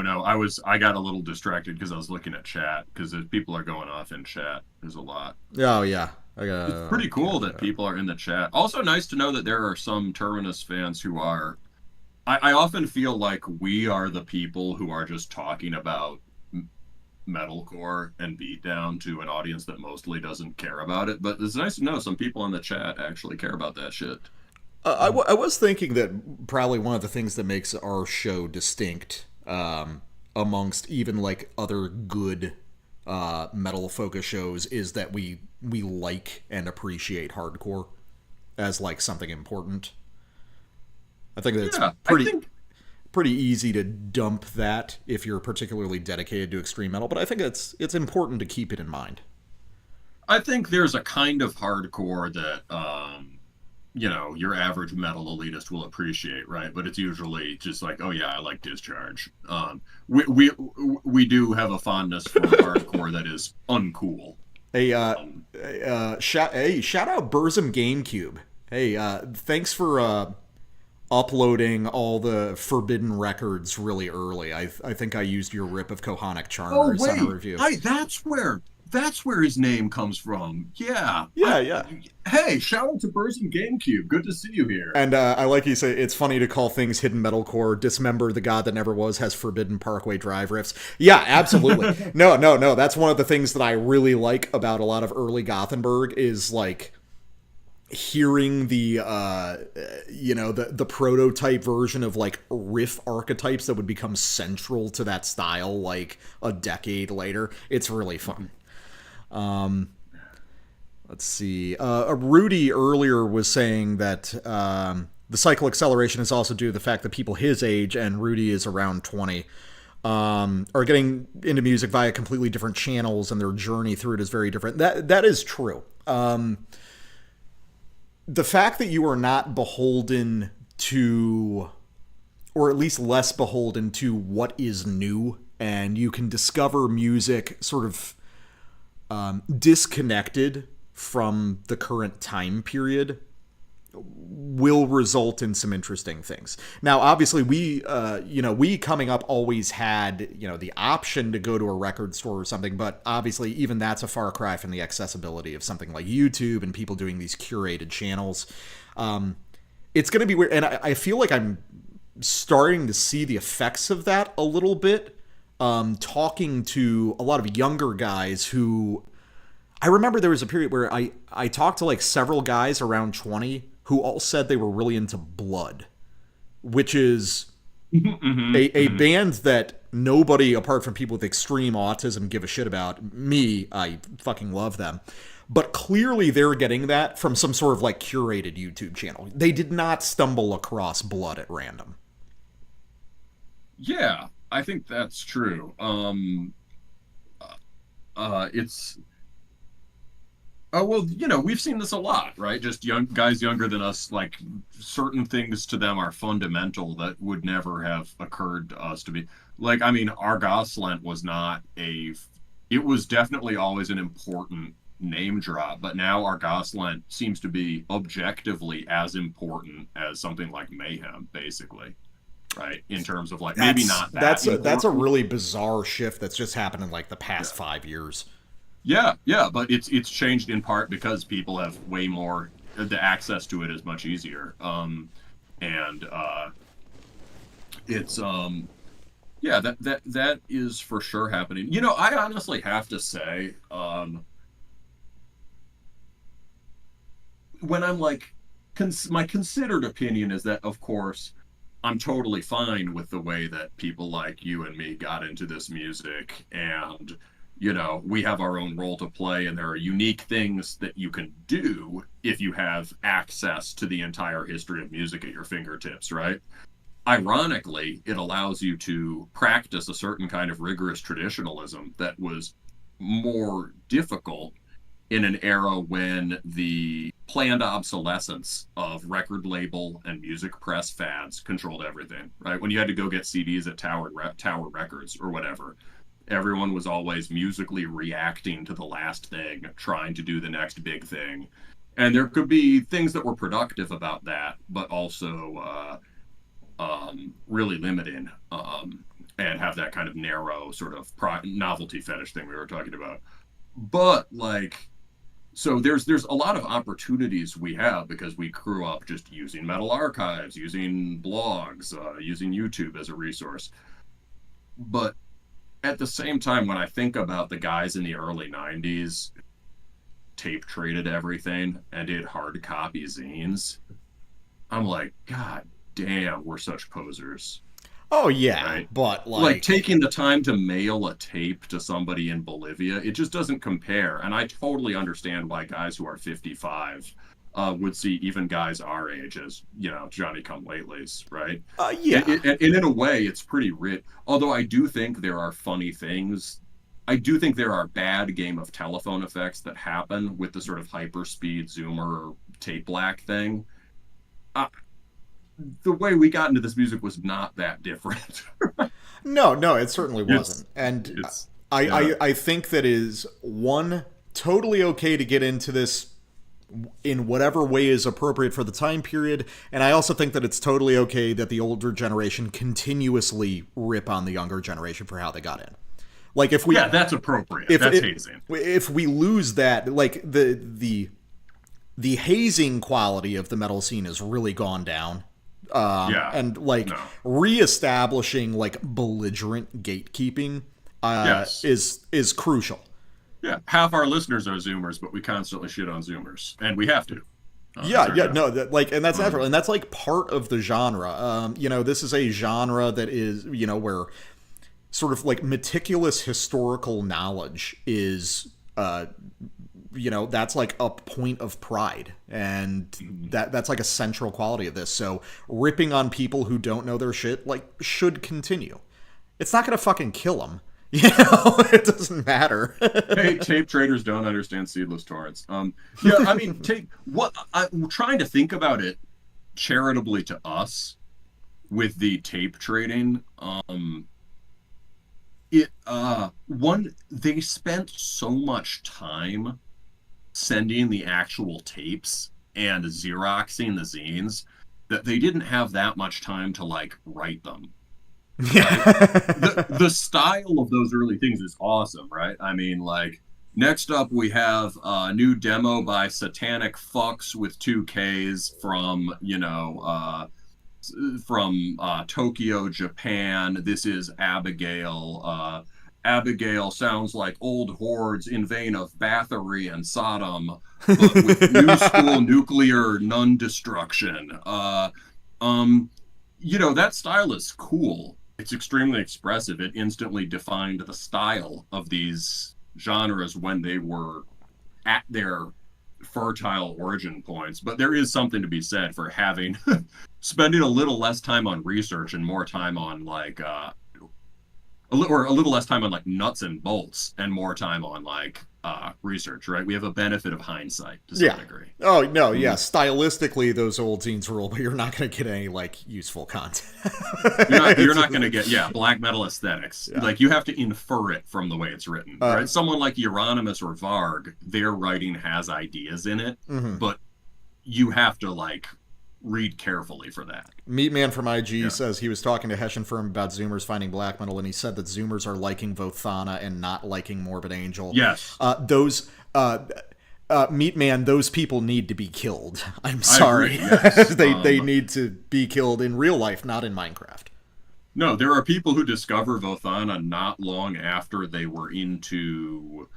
I got a little distracted because I was looking at chat because people are going off in chat. There's a lot. Oh yeah, I It's got. pretty cool that people are in the chat. Also, nice to know that there are some Terminus fans who are. I often feel like we are the people who are just talking about metalcore and beatdown to an audience that mostly doesn't care about it. But it's nice to know some people in the chat actually care about that shit. I was thinking that probably one of the things that makes our show distinct, amongst even like other good metal focus shows, is that we like and appreciate hardcore as like something important. I think that it's Yeah, I pretty think pretty easy to dump that if you're particularly dedicated to extreme metal, but I think it's important to keep it in mind. there's a kind of hardcore that your average metal elitist will appreciate, right? But it's usually just like, oh yeah, I like Discharge. We do have a fondness for hardcore that is uncool. Hey, Um, shout out Burzum GameCube. Hey, thanks for uploading all the forbidden records really early. I think I used your rip of Kohanic oh Charmers on a wait, review. that's where his name comes from. Yeah. Yeah, yeah. Hey, shout out to Burst and GameCube. Good to see you here. And I like you say it's funny to call things hidden metalcore. Dismember the god that never was has forbidden Parkway Drive riffs. Yeah, absolutely. No. That's one of the things that I really like about a lot of early Gothenburg is like hearing the prototype version of like riff archetypes that would become central to that style like a decade later. It's really fun. Let's see. Rudy earlier was saying that the cycle acceleration is also due to the fact that people his age, and Rudy is around 20, are getting into music via completely different channels, and their journey through it is very different. That is true. The fact that you are not beholden to, or at least less beholden to, what is new, and you can discover music sort of disconnected from the current time period will result in some interesting things. Now, obviously, we coming up always had, the option to go to a record store or something, but obviously even that's a far cry from the accessibility of something like YouTube and people doing these curated channels. It's going to be weird, and I feel like I'm starting to see the effects of that a little bit, talking to a lot of younger guys who... I remember there was a period where I talked to like several guys around 20 who all said they were really into Blood, which is a band that nobody apart from people with extreme autism give a shit about. Me, I fucking love them. But clearly they're getting that from some sort of like curated YouTube channel. They did not stumble across Blood at random. Yeah, I think that's true. It's Oh, well, we've seen this a lot, right? Just young guys younger than us, like certain things to them are fundamental that would never have occurred to us to be. Like, I mean, Argoslent was not it was definitely always an important name drop, but now Argoslent seems to be objectively as important as something like Mayhem, basically, right? In terms of like maybe not That's a important. really bizarre shift that's just happened in like the past 5 years. Yeah, but it's changed in part because people have way more, the access to it is much easier. And it's yeah, that is for sure happening. I honestly have to say, when I'm like, my considered opinion is that, of course, I'm totally fine with the way that people like you and me got into this music, and we have our own role to play, and there are unique things that you can do if you have access to the entire history of music at your fingertips, right? Ironically, it allows you to practice a certain kind of rigorous traditionalism that was more difficult in an era when the planned obsolescence of record label and music press fads controlled everything, right? When you had to go get CDs at Tower Records or whatever, everyone was always musically reacting to the last thing, trying to do the next big thing. And there could be things that were productive about that, but also really limiting, and have that kind of narrow sort of novelty fetish thing we were talking about. But like, so there's a lot of opportunities we have because we grew up just using metal archives, using blogs, using YouTube as a resource. But at the same time, when I think about the guys in the early 90s tape traded everything and did hard copy zines, I'm like, God damn, we're such posers. Oh yeah, Right? but Like taking the time to mail a tape to somebody in Bolivia, it just doesn't compare. And I totally understand why guys who are 55 would see even guys our age as, Johnny come latelys, right? yeah. And in a way, it's pretty rich. Although I do think there are funny things. I do think there are bad game of telephone effects that happen with the sort of hyperspeed zoomer tape black thing. Uh, the way we got into this music was not that different. No, no, it certainly it's wasn't. And it's I, yeah. I think that is one totally okay to get into this in whatever way is appropriate for the time period. And I also think that it's totally okay that the older generation continuously rip on the younger generation for how they got in. Like if we Yeah, that's appropriate. That's hazing. if we lose that, like the hazing quality of the metal scene has really gone down. Yeah. And like No. reestablishing like belligerent gatekeeping Yes. is crucial. Yeah. Half our listeners are Zoomers, but we constantly shit on Zoomers, and we have to. Yeah, Fair yeah, enough. no, like, and that's natural, and that's like part of the genre. This is a genre that is, where sort of like meticulous historical knowledge is, that's like a point of pride, and that's like a central quality of this. So ripping on people who don't know their shit like should continue. It's not gonna fucking kill them. It doesn't matter. Hey, tape traders don't understand seedless torrents. Yeah, I mean, tape. What I'm trying to think about it charitably to us with the tape trading. One, they spent so much time sending the actual tapes and xeroxing the zines that they didn't have that much time to like write them. Right? The style of those early things is awesome, right? I mean, like, next up we have a new demo by Satanic Fucks with two Ks from Tokyo, Japan. This is Abigail. Abigail sounds like old hordes in vein of Bathory and Sodom, but with new school nuclear non-destruction. That style is cool. It's extremely expressive. It instantly defined the style of these genres when they were at their fertile origin points. But there is something to be said for having spending a little less time on research and more time on like a little less time on like nuts and bolts and more time on like research, right? We have a benefit of hindsight to some degree. Oh no, yeah. Stylistically, those old zines rule, but you're not going to get any like useful content. You're not going to get black metal aesthetics. Yeah. Like you have to infer it from the way it's written, right? Someone like Euronymous or Varg, their writing has ideas in it, but you have to like read carefully for that. Meatman from IG says he was talking to Hessian Firm about Zoomers finding black metal, and he said that Zoomers are liking Vothana and not liking Morbid Angel. Yes. Meatman, those people need to be killed. I'm sorry. Yes. they need to be killed in real life, not in Minecraft. No, there are people who discover Vothana not long after they were into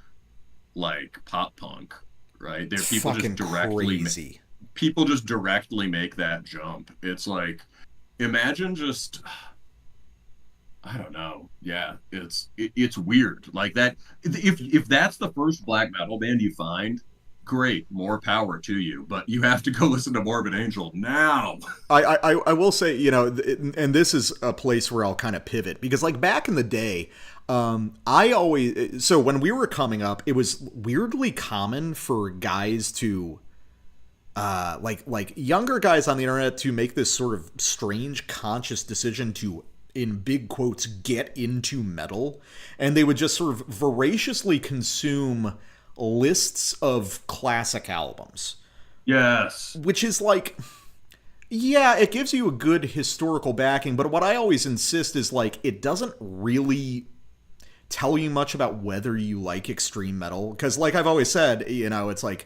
like pop punk, right? They're people fucking just directly crazy. People just directly make that jump. It's like, imagine just, I don't know. Yeah, it's weird like that. If that's the first black metal band you find, great, more power to you, but you have to go listen to Morbid Angel now. I will say, and this is a place where I'll kind of pivot because, like, back in the day, I always, so when we were coming up, it was weirdly common for guys to, like younger guys on the internet to make this sort of strange conscious decision to, in big quotes, get into metal, and they would just sort of voraciously consume lists of classic albums. Yes. Which is like, yeah, it gives you a good historical backing, but what I always insist is, like, it doesn't really tell you much about whether you like extreme metal. Because, like I've always said, it's like,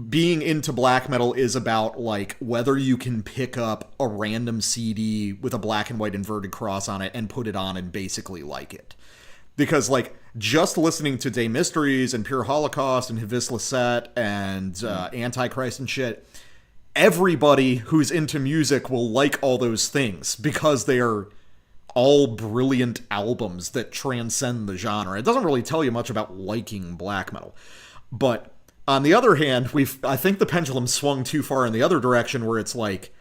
being into black metal is about, like, whether you can pick up a random CD with a black and white inverted cross on it and put it on and basically like it. Because, like, just listening to Day Mysteries and Pure Holocaust and Havis Lasset and Antichrist and shit, everybody who's into music will like all those things because they are all brilliant albums that transcend the genre. It doesn't really tell you much about liking black metal. But on the other hand, I think the pendulum swung too far in the other direction, where it's like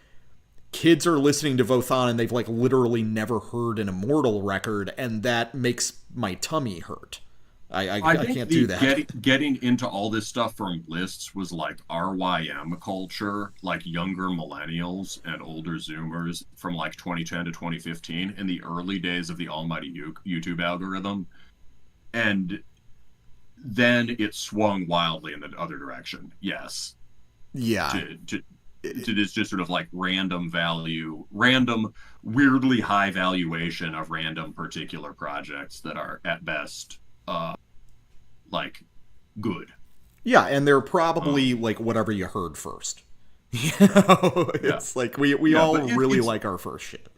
kids are listening to Vothan and they've, like, literally never heard an Immortal record, and that makes my tummy hurt. I can't do that. Getting into all this stuff from lists was like RYM culture, like younger millennials and older Zoomers from like 2010 to 2015 in the early days of the almighty YouTube algorithm. And then it swung wildly in the other direction. Yes. Yeah. To this just sort of like random, weirdly high valuation of random particular projects that are at best, like, good. Yeah, and they're probably like whatever you heard first. It's like we all really like our first shit.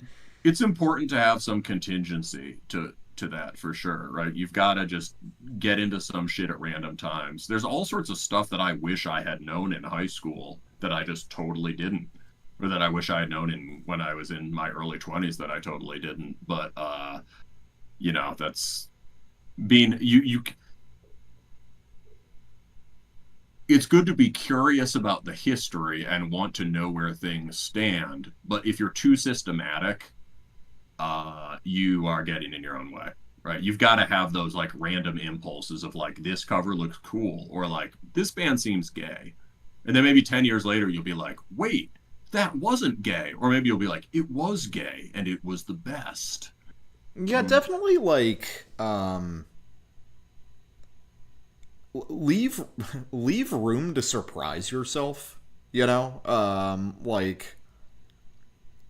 It's important to have some contingency to that, for sure, right? You've got to just get into some shit at random times. There's all sorts of stuff that I wish I had known in high school that I just totally didn't, or that I wish I had known when I was in my early 20s that I totally didn't. But that's being you. It's good to be curious about the history and want to know where things stand, but if you're too systematic, you are getting in your own way, right? You've got to have those, like, random impulses of, like, this cover looks cool, or, like, this band seems gay. And then maybe 10 years later, you'll be like, wait, that wasn't gay. Or maybe you'll be like, it was gay, and it was the best. Yeah, definitely, like, leave room to surprise yourself, like,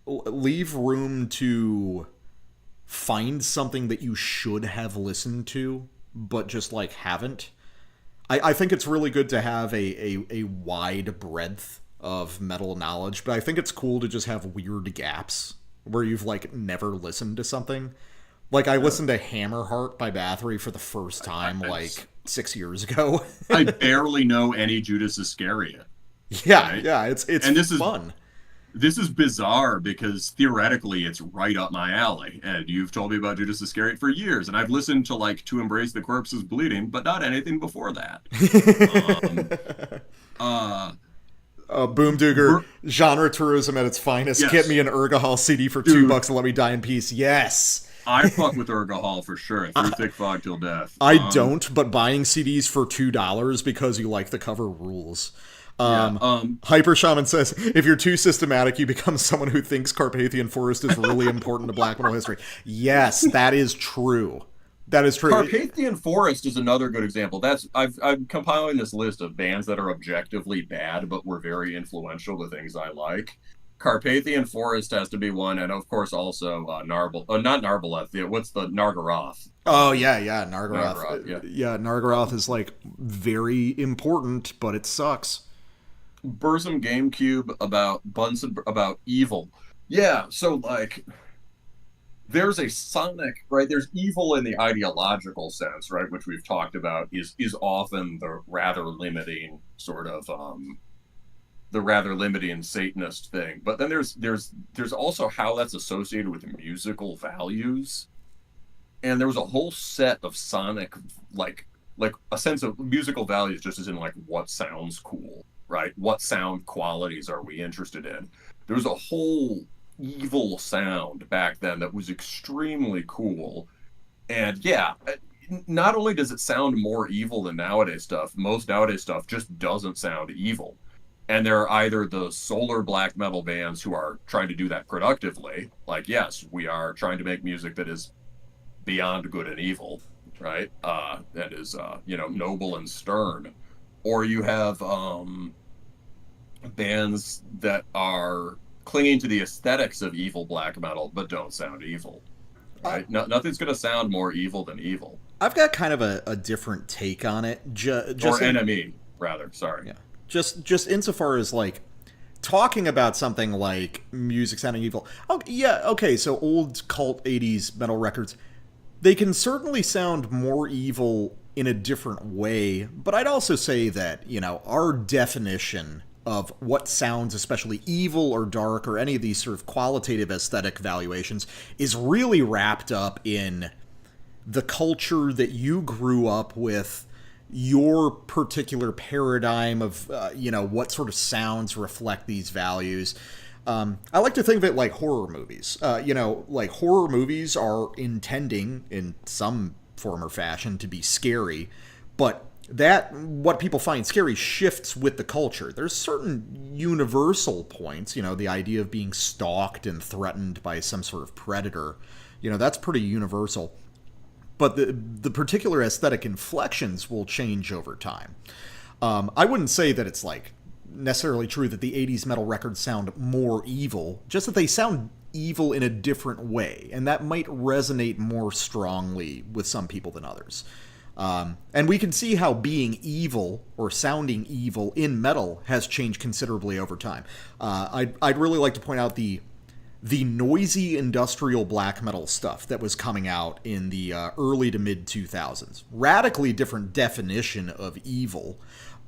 leave room to find something that you should have listened to but just, like, haven't. I think it's really good to have a wide breadth of metal knowledge, but I think it's cool to just have weird gaps where you've, like, never listened to something. Like, I listened to Hammerheart by Bathory for the first time, like, 6 years ago. I barely know any Judas Iscariot. Yeah, right? Yeah, it's fun. This is bizarre because theoretically it's right up my alley. And you've told me about Judas Iscariot for years, and I've listened to, like, To Embrace the Corpse's Bleeding, but not anything before that. Boomdooger, genre tourism at its finest. Yes. Get me an Urgahal CD for $2 and let me die in peace. Yes. I fuck with Urgahal for sure. Through thick fog till death. I don't, but buying CDs for $2 because you like the cover rules. Hyper Shaman says, if you're too systematic, you become someone who thinks Carpathian Forest is really important to black metal history. Yes, that is true. That is true. Carpathian Forest is another good example. I'm compiling this list of bands that are objectively bad, but were very influential to things I like. Carpathian Forest has to be one, and of course also not Narbaleth. What's the Nargaroth? Oh yeah, Nargaroth. Yeah, Nargaroth is, like, very important, but it sucks. Burzum GameCube about evil. Yeah, so, like, there's a sonic, right? There's evil in the ideological sense, right, which we've talked about is often the rather limiting sort of the rather limiting Satanist thing. But then there's also how that's associated with musical values. And there was a whole set of sonic, like, like a sense of musical values, just as in like what sounds cool, right? What sound qualities are we interested in? There was a whole evil sound back then that was extremely cool. And yeah, not only does it sound more evil than nowadays stuff, most nowadays stuff just doesn't sound evil. And there are either the solar black metal bands who are trying to do that productively, like, yes, we are trying to make music that is beyond good and evil, right? That is, noble and stern. Or you have bands that are clinging to the aesthetics of evil black metal, but don't sound evil, Uh, right? Nothing's going to sound more evil than evil. I've got kind of a different take on it. Or enemy, rather. Sorry. Yeah, just insofar as like talking about something like music sounding evil. Oh yeah, okay. So old cult '80s metal records, they can certainly sound more evil in a different way. But I'd also say that our definition of what sounds especially evil or dark or any of these sort of qualitative aesthetic valuations is really wrapped up in the culture that you grew up with, your particular paradigm of what sort of sounds reflect these values. I like to think of it like horror movies. Like horror movies are intending in some form or fashion to be scary, but that what people find scary shifts with the culture. There's certain universal points, the idea of being stalked and threatened by some sort of predator. That's pretty universal. But the particular aesthetic inflections will change over time. I wouldn't say that it's like necessarily true that the '80s metal records sound more evil, just that they sound evil in a different way, and that might resonate more strongly with some people than others. And we can see how being evil or sounding evil in metal has changed considerably over time. I'd really like to point out the noisy industrial black metal stuff that was coming out in the early to mid 2000s. Radically different definition of evil.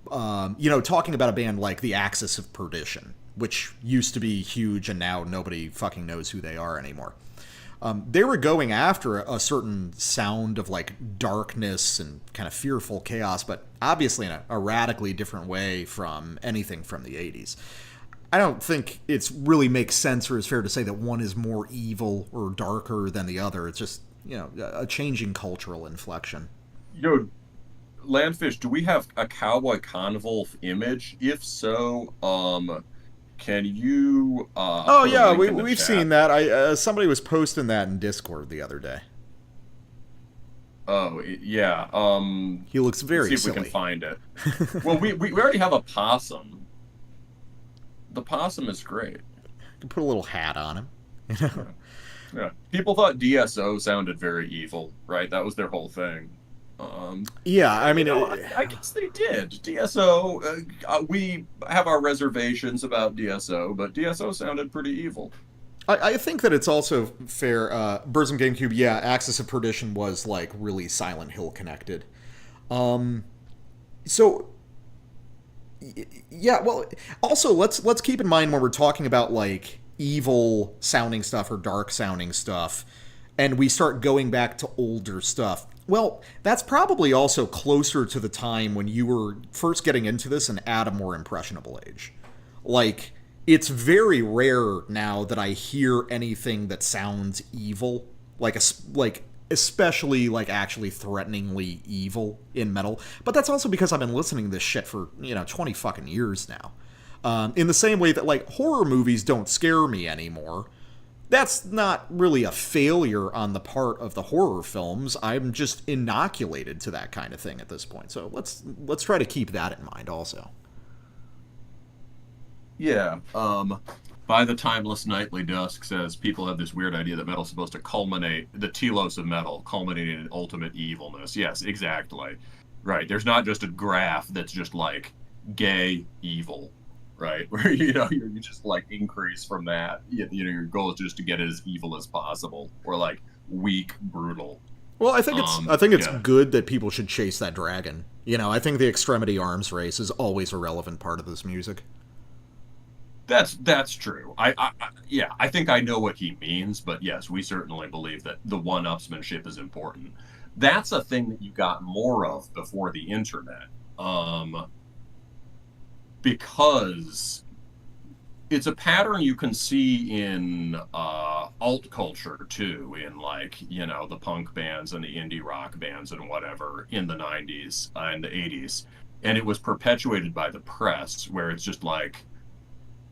Talking about a band like the Axis of Perdition, which used to be huge and now nobody fucking knows who they are anymore. They were going after a certain sound of like darkness and kind of fearful chaos, but obviously in a radically different way from anything from the 80s. I don't think it's really makes sense or is fair to say that one is more evil or darker than the other. It's just, a changing cultural inflection. Landfish, do we have a cowboy convolve image? If so, can you Oh put a yeah, link in the we've chat? seen that. Somebody was posting that in Discord the other day. Oh, yeah. He looks Let's very see if silly. we can find it. Well, we already have a possum. The possum is great. You can put a little hat on him. Yeah. Yeah. People thought DSO sounded very evil, right? That was their whole thing. Yeah, I mean, I guess they did. DSO, we have our reservations about DSO, but DSO sounded pretty evil. I think that it's also fair. Burzum GameCube, yeah, Axis of Perdition was like really Silent Hill connected. So yeah, well, also let's keep in mind when we're talking about like evil sounding stuff or dark sounding stuff, and we start going back to older stuff. Well, that's probably also closer to the time when you were first getting into this and at a more impressionable age. Like, it's very rare now that I hear anything that sounds evil, like especially like actually threateningly evil in metal. But that's also because I've been listening to this shit for 20 fucking years now. In the same way that like horror movies don't scare me anymore. That's not really a failure on the part of the horror films. I'm just inoculated to that kind of thing at this point. So let's try to keep that in mind also. Yeah. By the Timeless Nightly Dusk says people have this weird idea that metal's supposed to culminate, the telos of metal, culminating in ultimate evilness. Yes, exactly. Right. There's not just a graph that's just like gay evil, right? Where you just like increase from that. Your goal is just to get it as evil as possible, or like weak, brutal. Well, I think it's Yeah. good that people should chase that dragon. I think the Extremity arms race is always a relevant part of this music. That's true. Yeah, I think I know what he means, but yes, we certainly believe that the one-upsmanship is important. that's a thing that you got more of before the internet. Um, because it's a pattern you can see in alt culture too, in like, you know, the punk bands and the indie rock bands and whatever in the 90s and the 80s. And it was perpetuated by the press, where it's just like,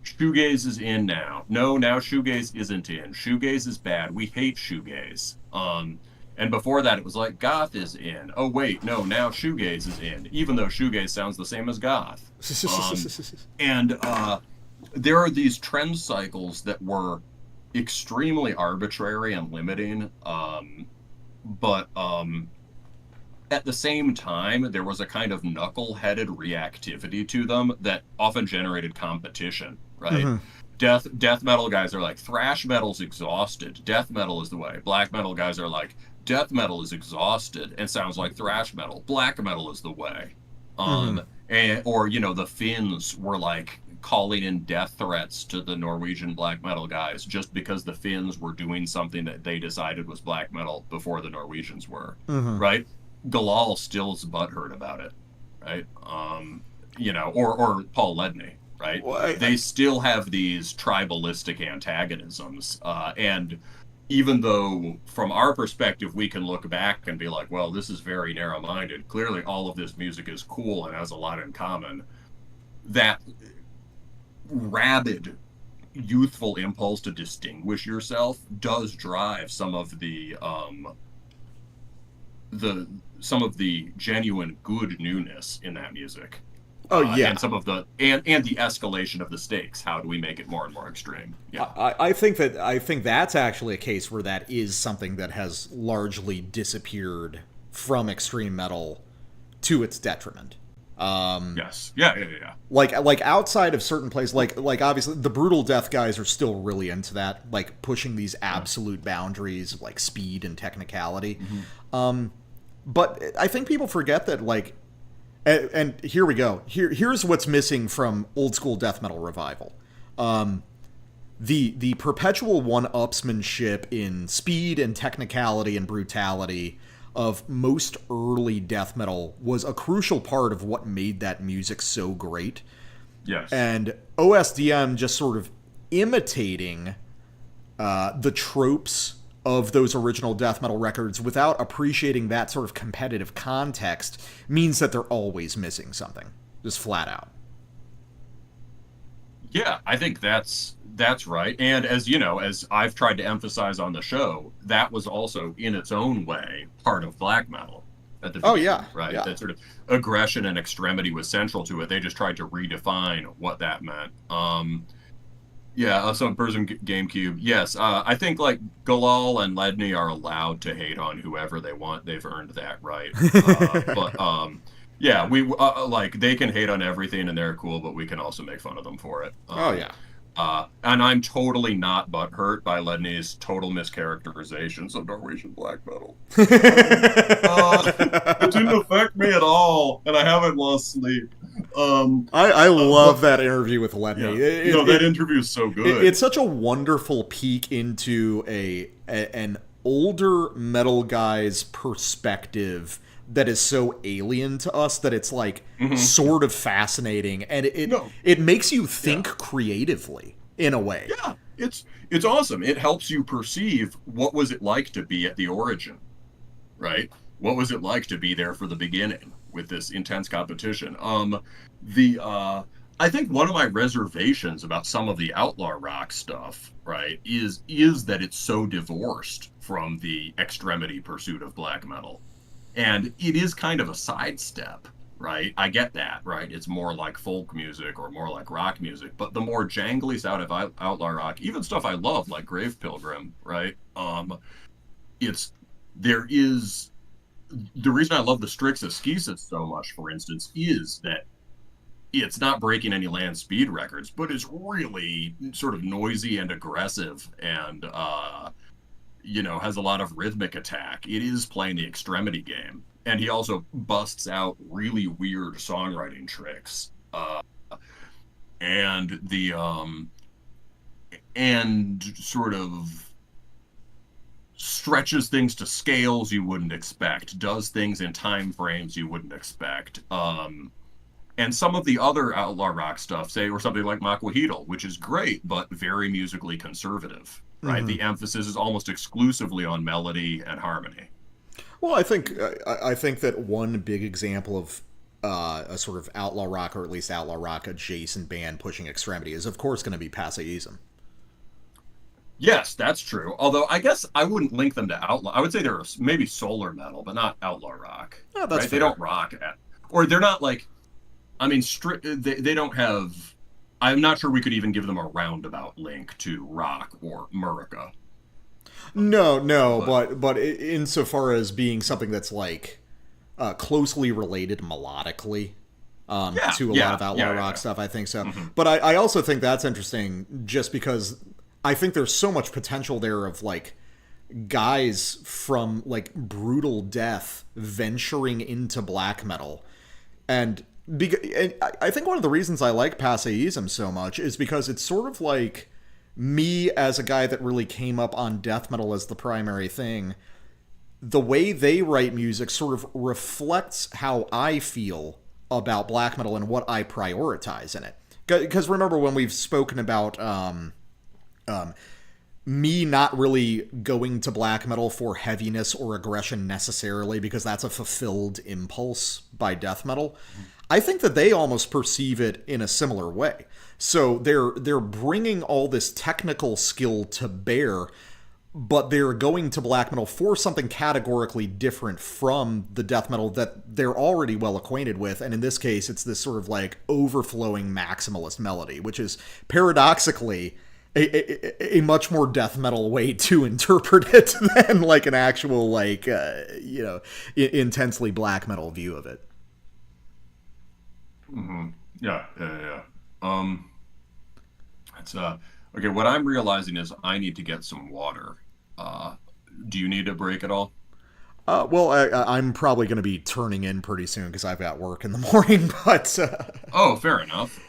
shoegaze is in now. No, now shoegaze isn't in. Shoegaze is bad. We hate shoegaze. And before that, it was like goth is in. Oh wait, no, now shoegaze is in, even though shoegaze sounds the same as goth. Um, and there are these trend cycles that were extremely arbitrary and limiting. But at the same time, there was a kind of knuckle-headed reactivity to them that often generated competition, right? Hmm. Death metal guys are like, thrash metal's exhausted. Death metal is the way. Black metal guys are like, death metal is exhausted and sounds like thrash metal. Black metal is the way. Hmm. Or, you know, the Finns were like calling in death threats to the Norwegian black metal guys just because the Finns were doing something that they decided was black metal before the Norwegians were, Hmm. right? Galal still's butthurt about it, right? You know, or Paul Ledney, right? Well, They still have these tribalistic antagonisms, and even though from our perspective we can look back and be like, well, this is very narrow-minded. Clearly, all of this music is cool and has a lot in common. That rabid youthful impulse to distinguish yourself does drive the some of the genuine good newness in that music, oh yeah. and some of the and the escalation of the stakes. How do we make it more and more extreme? Yeah. I think that's actually a case where that is something that has largely disappeared from extreme metal to its detriment. Yes. Yeah. Yeah. Yeah. Like outside of certain places, like obviously the brutal death guys are still really into that, like pushing these absolute boundaries of like speed and technicality. But I think people forget that like, and here we go. Here's what's missing from old school death metal revival. The perpetual one-upsmanship in speed and technicality and brutality of most early death metal was a crucial part of what made that music so great. Yes. And OSDM just sort of imitating the tropes of those original death metal records without appreciating that sort of competitive context means that they're always missing something, just flat out. Yeah, I think that's right. And as you know, as I've tried to emphasize on the show, that was also in its own way part of black metal at the Oh beginning, yeah, right? yeah. That sort of aggression and extremity was central to it. They just tried to redefine what that meant. Yeah, some person GameCube. Yes, I think like Galal and Ledney are allowed to hate on whoever they want. They've earned that right. But yeah, we like they can hate on everything and they're cool, but we can also make fun of them for it. Oh yeah. And I'm totally not butthurt by Ledney's total mischaracterizations of Norwegian black metal. It didn't affect me at all, and I haven't lost sleep. I love But that interview with Ledney. yeah, no, that interview is so good. It's such a wonderful peek into an older metal guy's perspective that is so alien to us that it's like sort of fascinating, and No, it makes you think yeah. creatively in a way. Yeah, it's awesome. It helps you perceive what was it like to be at the origin, right? What was it like to be there for the beginning with this intense competition? The I think one of my reservations about some of the outlaw rock stuff, right, is that it's so divorced from the extremity pursuit of black metal. And it is kind of a sidestep, right? I get that, right? It's more like folk music or more like rock music, but the more jangly sound of outlaw rock, even stuff I love like Grave Pilgrim, right? It's there is the reason I love the Strix Esquisses so much, for instance, is that it's not breaking any land speed records, but it's really sort of noisy and aggressive and you know, has a lot of rhythmic attack. It is playing the extremity game. And he also busts out really weird songwriting tricks. And the and sort of stretches things to scales you wouldn't expect, does things in time frames you wouldn't expect. And some of the other outlaw rock stuff, say, or something like Makwahedal, which is great, but very musically conservative, right? Mm-hmm. The emphasis is almost exclusively on melody and harmony. Well, I think that one big example of a sort of outlaw rock, or at least outlaw rock adjacent band pushing Extremity is, of course, going to be Passeism. Yes, that's true. Although I guess I wouldn't link them to outlaw. I would say they're maybe solar metal, but not outlaw rock, Oh, that's right? They fair. don't rock at, or they're not like, I mean, they don't have. I'm not sure we could even give them a roundabout link to rock or Murica. No, no, But but insofar as being something that's like closely related melodically yeah, to a lot yeah, of outlaw yeah, rock yeah. stuff, I think so. Hmm. But I also think that's interesting, just because I think there's so much potential there of like guys from like brutal death venturing into black metal. And I think one of the reasons I like Passeism so much is because it's sort of like me as a guy that really came up on death metal as the primary thing. The way they write music sort of reflects how I feel about black metal and what I prioritize in it. Because remember when we've spoken about me not really going to black metal for heaviness or aggression necessarily, because that's a fulfilled impulse by death metal. I think that they almost perceive it in a similar way. So they're bringing all this technical skill to bear, but they're going to black metal for something categorically different from the death metal that they're already well acquainted with. And in this case, it's this sort of like overflowing maximalist melody, which is paradoxically a much more death metal way to interpret it than like an actual like intensely black metal view of it. Hmm. Yeah, yeah, yeah. It's okay. What I'm realizing is I need to get some water. Uh, do you need a break at all? Well, I'm probably going to be turning in pretty soon because I've got work in the morning. But Oh, fair enough.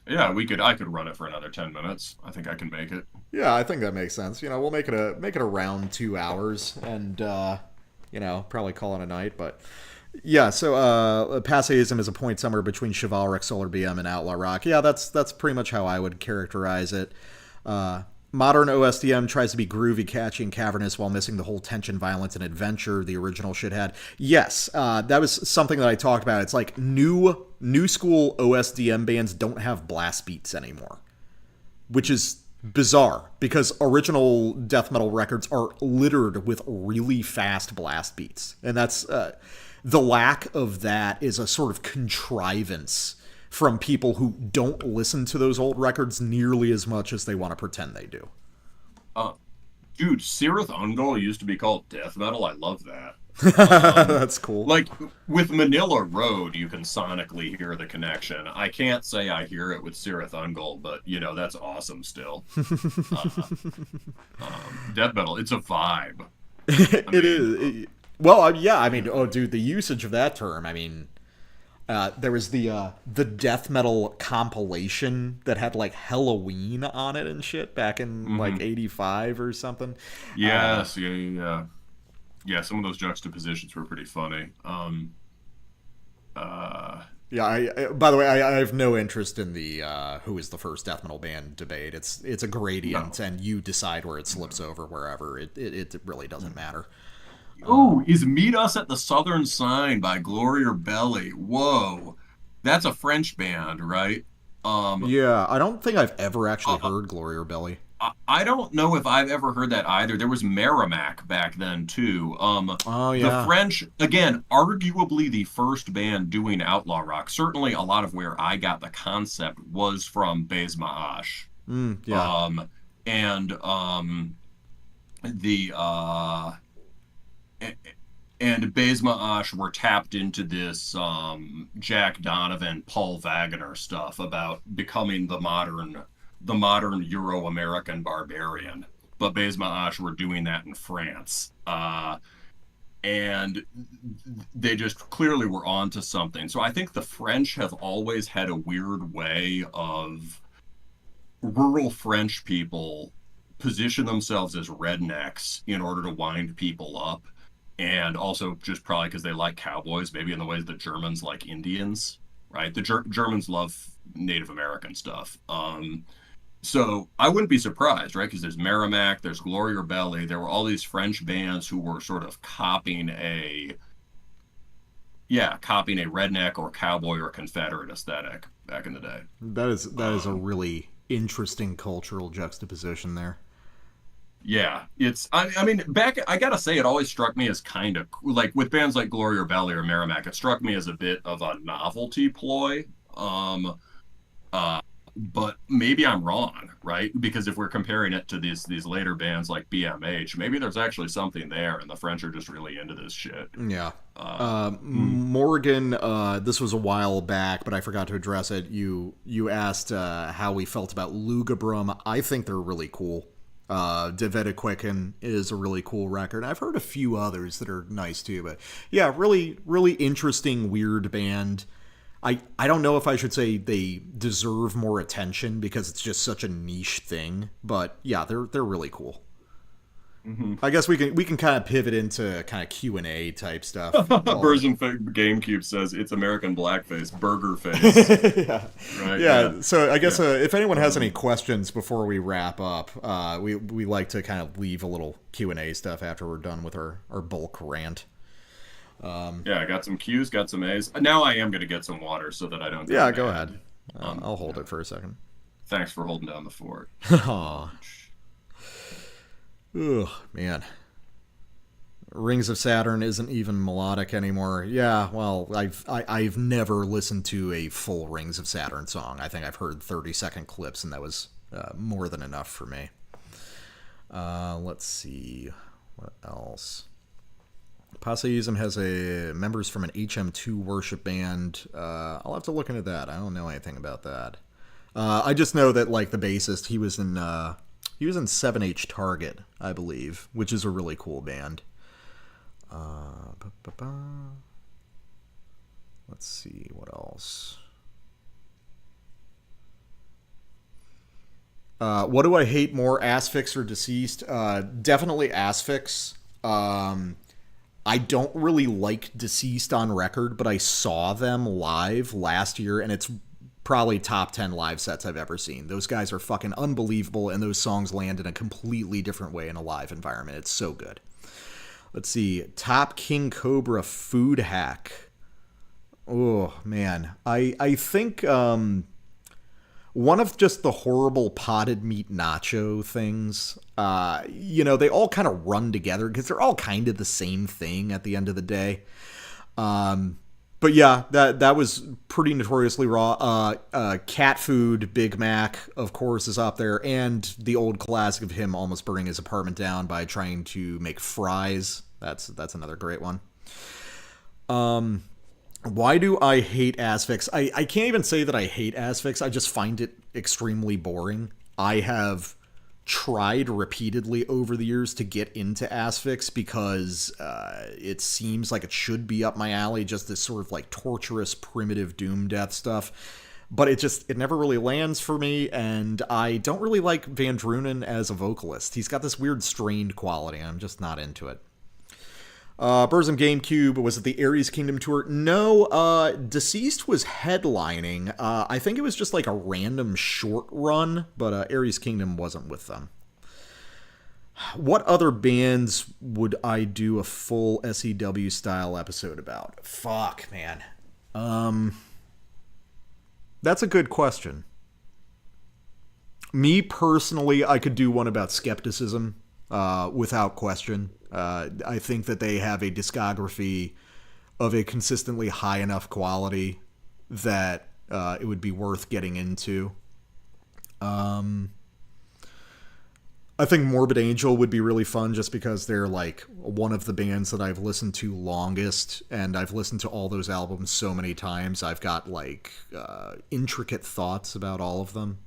Yeah, we could. I could run it for another 10 minutes. I think I can make it. yeah, I think that makes sense. We'll make it around 2 hours, and probably call it a night. But yeah, so Passeism is a point somewhere between chivalric, solar BM, and outlaw rock. Yeah, that's pretty much how I would characterize it. Modern OSDM tries to be groovy, catchy, and cavernous while missing the whole tension, violence, and adventure the original shit had. Yes, that was something that I talked about. It's like new school OSDM bands don't have blast beats anymore, which is bizarre because original death metal records are littered with really fast blast beats, and that's the lack of that is a sort of contrivance from people who don't listen to those old records nearly as much as they want to pretend they do. Uh, Dude, Cirith Ungol used to be called death metal. I love that. That's cool. Like with Manila Road, you can sonically hear the connection. I can't say I hear it with Cirith Ungol, but that's awesome still. Uh, Death metal, it's a vibe. I It mean, is. Well, yeah. I mean, oh, dude, the usage of that term. I mean, there was the death metal compilation that had like Halloween on it and shit back in like mhm. '85 or something. Uh, Yes, yeah, yeah, yeah. Yeah, some of those juxtapositions were pretty funny. Uh, yeah. By the way, I have no interest in the who is the first death metal band debate. It's a gradient, no. and you decide where it slips over wherever. It really doesn't matter. Oh, is Meet Us at the Southern Sign by Glory or Belly. Whoa. That's a French band, right? Um, Yeah, I don't think I've ever actually uh, heard Glory or Belly. I don't know if I've ever heard that either. There was Merrimack back then too. Oh The yeah. French, again, arguably the first band doing outlaw rock. Certainly, a lot of where I got the concept was from Bez Maash. Yeah. Um, and the and Bez Maash were tapped into this Jack Donovan, Paul Wagner stuff about becoming the modern Euro-American barbarian. But Bez Maash were doing that in France. And they just clearly were onto something. So I think the French have always had a weird way of rural French people position themselves as rednecks in order to wind people up, and also just probably because they like cowboys, maybe in the ways the Germans like Indians, right? The Germans love Native American stuff. So I wouldn't be surprised, right? Because there's Merrimack, there's Gloria Belly. There were all these French bands who were sort of copying a redneck or cowboy or Confederate aesthetic back in the day. That is a really interesting cultural juxtaposition there. Yeah, I mean, back, I gotta say, it always struck me as kind of like with bands like Gloria Belly or Merrimack, it struck me as a bit of a novelty ploy. Um, uh, but maybe I'm wrong, right? Because if we're comparing it to these later bands like BMH, maybe there's actually something there, and the French are just really into this shit. Yeah. Mm, Morgan, this was a while back, but I forgot to address it. You asked how we felt about Lugabrum. I think they're really cool. De Vedequicken is a really cool record. I've heard a few others that are nice too, but yeah, really, really interesting, weird band. I don't know if I should say they deserve more attention because it's just such a niche thing, but yeah, they're really cool. mhm. I guess we can kind of pivot into kind of Q&A type stuff. Version GameCube says it's American blackface, burger face, Yeah. right? Yeah. So I guess Yeah. if anyone has any questions before we wrap up, we like to kind of leave a little Q&A stuff after we're done with our bulk rant. Yeah, I got some Q's, got some A's. Now I am going to get some water so that I don't Yeah, mad. go ahead. I'll hold it for a second. Thanks for holding down the fort. Aw. Ugh, man. Rings of Saturn isn't even melodic anymore. Yeah, well, I've never listened to a full Rings of Saturn song. I think I've heard 30-second clips, and that was more than enough for me. Let's see. What else? Passeism has members from an HM2 worship band. I'll have to look into that. I don't know anything about that. I just know that like the bassist, he was in 7H Target, I believe, which is a really cool band. Let's see what else. What do I hate more, Asphyx or Deceased? Definitely Asphyx. I don't really like Deceased on record, but I saw them live last year, and it's probably top 10 live sets I've ever seen. Those guys are fucking unbelievable, and those songs land in a completely different way in a live environment. It's so good. Let's see. Top King Cobra food hack. Oh, man. I think one of just the horrible potted meat nacho things. They all kind of run together because they're all kind of the same thing at the end of the day. But yeah, that was pretty notoriously raw. Cat food, Big Mac, of course, is up there, and the old classic of him almost burning his apartment down by trying to make fries. That's another great one. Why do I hate Asphyx? I can't even say that I hate Asphyx. I just find it extremely boring. I have tried repeatedly over the years to get into Asphyx because it seems like it should be up my alley, just this sort of like torturous, primitive doom death stuff. But it never really lands for me, and I don't really like Van Drunen as a vocalist. He's got this weird strained quality, and I'm just not into it. Burzum GameCube, was it the Ares Kingdom tour? No, Deceased was headlining. I think it was just like a random short run, but Ares Kingdom wasn't with them. What other bands would I do a full SEW style episode about? Fuck, man. That's a good question. Me personally, I could do one about Skepticism, without question. I think that they have a discography of a consistently high enough quality that it would be worth getting into. I think Morbid Angel would be really fun just because they're like one of the bands that I've listened to longest, and I've listened to all those albums so many times. I've got like intricate thoughts about all of them.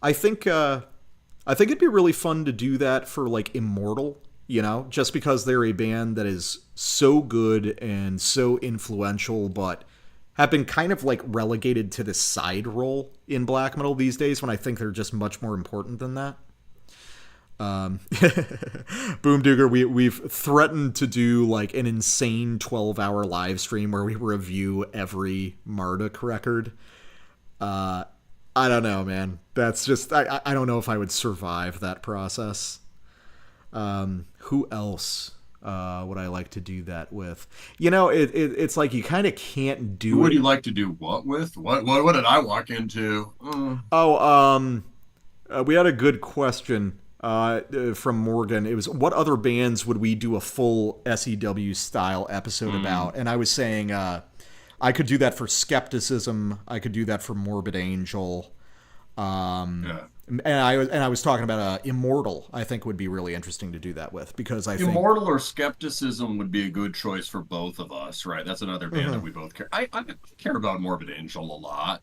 I think it'd be really fun to do that for like Immortal, just because they're a band that is so good and so influential, but have been kind of like relegated to this side role in black metal these days when I think they're just much more important than that. Boomdooger, we've threatened to do like an insane 12-hour live stream where we review every Marduk record. I don't know, man. That's just I don't know if I would survive that process. Who else would I like to do that with? You know, it's like you kind of can't do Who would it. you like to do what with? What did I walk into? Oh, we had a good question from Morgan. It was, what other bands would we do a full SEW style episode about? And I was saying I could do that for Skepticism. I could do that for Morbid Angel. Yeah. And I was talking about Immortal. I think would be really interesting to do that with, because I think Immortal or Skepticism would be a good choice for both of us, right? That's another band that we both care. I care about Morbid Angel a lot.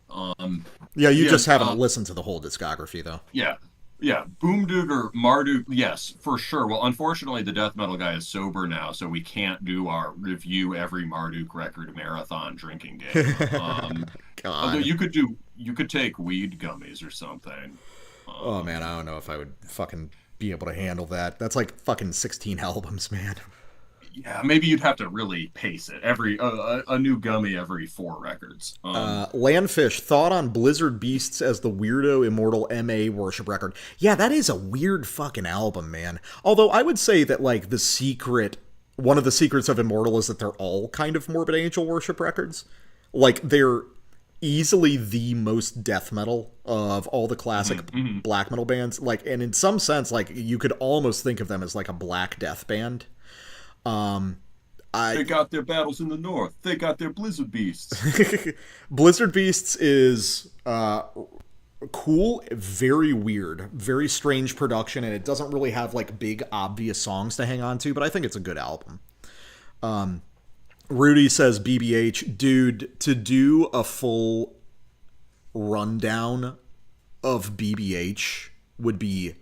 yeah, you yeah, just haven't listened to the whole discography though. yeah, yeah. Boomdooger, Marduk, yes, for sure. Well, unfortunately, the death metal guy is sober now, so we can't do our review every Marduk record marathon drinking game. Although God. you could take weed gummies or something. Oh man, I don't know if I would fucking be able to handle that. That's like fucking 16 albums, man. Yeah, maybe you'd have to really pace it. Every a new gummy every 4 records. Landfish, thought on Blizzard Beasts as the weirdo Immortal MA worship record. Yeah, that is a weird fucking album, man. Although I would say that like one of the secrets of Immortal is that they're all kind of Morbid Angel worship records. Like they're easily the most death metal of all the classic black metal bands. Like, and in some sense, like you could almost think of them as like a black death band. They got their battles in the north. They got their Blizzard Beasts. Blizzard Beasts is cool, very weird, very strange production, and it doesn't really have like big obvious songs to hang on to, but I think it's a good album. Rudy says, BBH, dude, to do a full rundown of BBH would be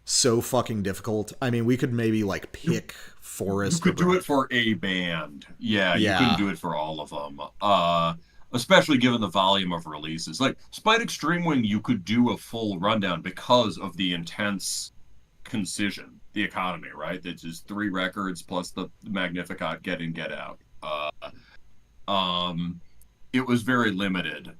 so fucking difficult. I mean, we could maybe like pick Forest. You could do it for a band. Yeah, you Yeah. couldn't do it for all of them. Especially given the volume of releases. Like Spite Extreme Wing, you could do a full rundown because of the intense concision, the economy, right? That's just 3 records plus the Magnificat Get In, Get Out. It was very limited.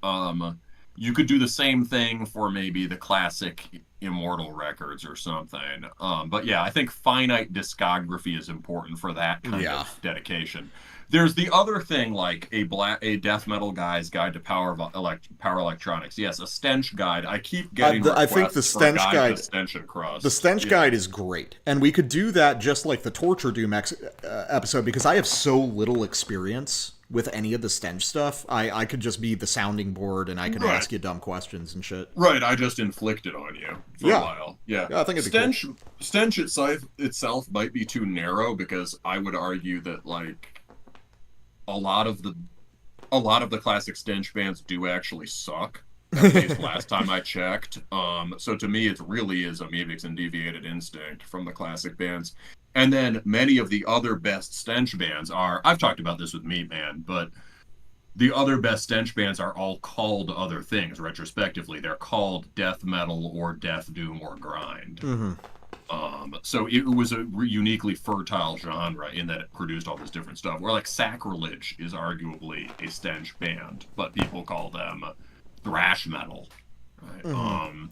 You could do the same thing for maybe the classic Immortal records or something. But yeah, I think finite discography is important for that kind of dedication. There's the other thing, like a death metal guy's guide to power electronics. Yes, a stench guide. I keep getting I think the stench guide, to stench and crust. the stench guide is great, and we could do that just like the Torture Doom episode, because I have so little experience with any of the stench stuff. I could just be the sounding board, and I could ask you dumb questions and shit. Right, I just inflict it on you for a while. Yeah, I think it'd be stench. Cool. Stench itself might be too narrow, because I would argue that like a lot of the classic stench bands do actually suck. At least last time I checked. So to me, it really is Amoebics and Deviated Instinct from the classic bands. And then many of the other best stench bands are, I've talked about this with Meat Man, but the other best stench bands are all called other things retrospectively. They're called death metal or death doom or grind. So it was a uniquely fertile genre in that it produced all this different stuff. Where like Sacrilege is arguably a stench band, but people call them thrash metal. Right?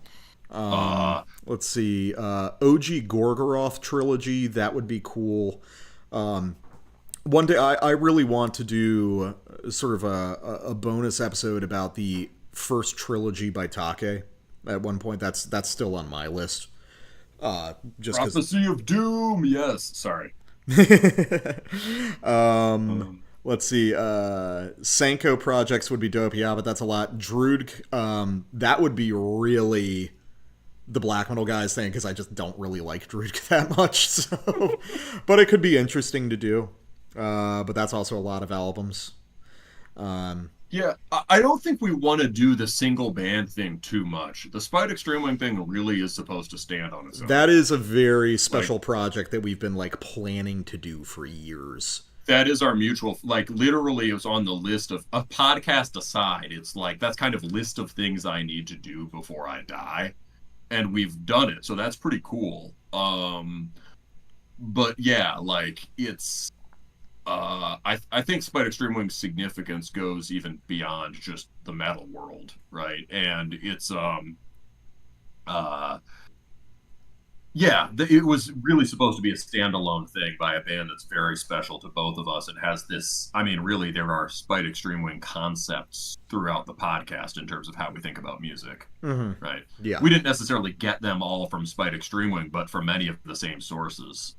Let's see, OG Gorgoroth trilogy, that would be cool. One day I really want to do sort of a bonus episode about the first trilogy by Take. At one point, that's still on my list. Just Prophecy of Doom, yes. Sorry. Let's see. Sanko projects would be dope, yeah, but that's a lot. Druid, that would be really the black metal guys thing, because I just don't really like Druid that much. So, but it could be interesting to do. But that's also a lot of albums. Yeah, I don't think we want to do the single band thing too much. The Spite Extreme Wing thing really is supposed to stand on its own. That is a very special project that we've been like planning to do for years. That is our mutual, like literally it was on the list of, a podcast aside, it's like that's kind of list of things I need to do before I die. And we've done it, so that's pretty cool. But yeah, like it's I think Spite Extreme Wing's significance goes even beyond just the metal world, right? And it's uh yeah, it was really supposed to be a standalone thing by a band that's very special to both of us and has this. I mean, really, there are Spite Extreme Wing concepts throughout the podcast in terms of how we think about music, Mm-hmm. right? Yeah. We didn't necessarily get them all from Spite Extreme Wing, but from many of the same sources.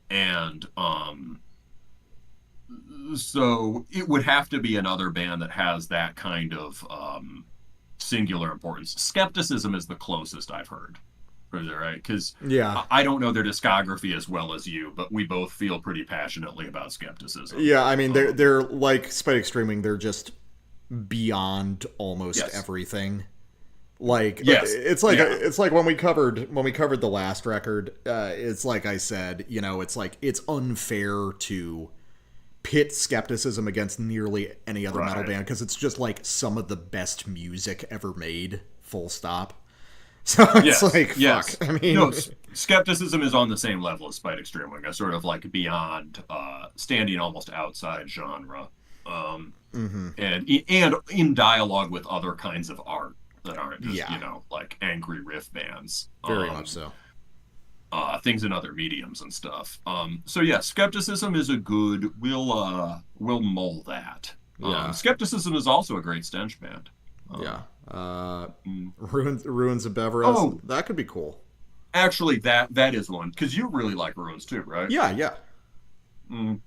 And So it would have to be another band that has that kind of singular importance. Skepticism is the closest I've heard. Right? Because Yeah. I don't know their discography as well as you, but we both feel pretty passionately about skepticism. Yeah, I mean they're like Spite Extreming, they're just beyond almost Yes. everything. Like Yes. Yeah. it's like when we covered the last record, it's like I said, you know, it's like it's unfair to pit skepticism against nearly any other metal Right. band because it's just like some of the best music ever made, full stop. So it's Yes. like, Yes. fuck. I mean, No, skepticism is on the same level as Spite Extreme Wing, a sort of like beyond, standing almost outside genre, and in dialogue with other kinds of art that aren't just Yeah. like angry riff bands. very much so. Things in other mediums and stuff. So yeah, skepticism is a good. We'll mull that. Yeah. Skepticism is also a great stench band. Yeah. Mm. Ruins of Beverest. Oh. That could be cool. Actually, that is one because you really like Ruins too, right? Yeah, yeah. Mm.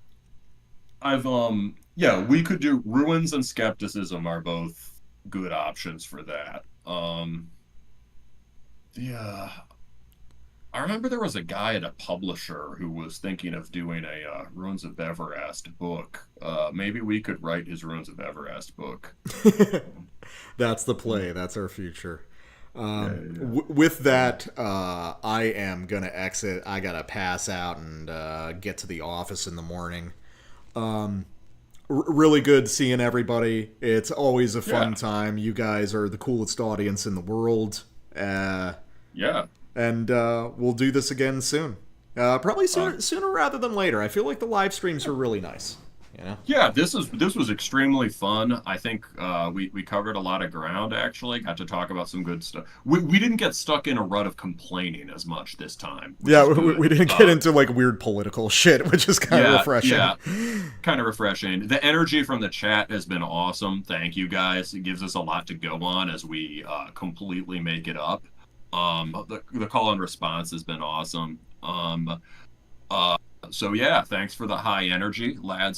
I've yeah, we could do Ruins and Skepticism are both good options for that. Yeah, I remember there was a guy at a publisher who was thinking of doing a Ruins of Everest book. Maybe we could write his Ruins of Everest book. That's the play. That's our future. Yeah. With that, I am gonna exit. I gotta pass out and get to the office in the morning. Really good seeing everybody. It's always a fun Yeah. time. You guys are the coolest audience in the world. Yeah. And we'll do this again soon. Probably sooner rather than later. I feel like the live streams were really nice. You know? Yeah, this was extremely fun. I think we covered a lot of ground, actually. Got to talk about some good stuff. We didn't get stuck in a rut of complaining as much this time. Yeah, we didn't get into like weird political shit, which is kind of refreshing. Yeah, kind of refreshing. The energy from the chat has been awesome. Thank you, guys. It gives us a lot to go on as we completely make it up. The call and response has been awesome. So yeah, thanks for the high energy, lads.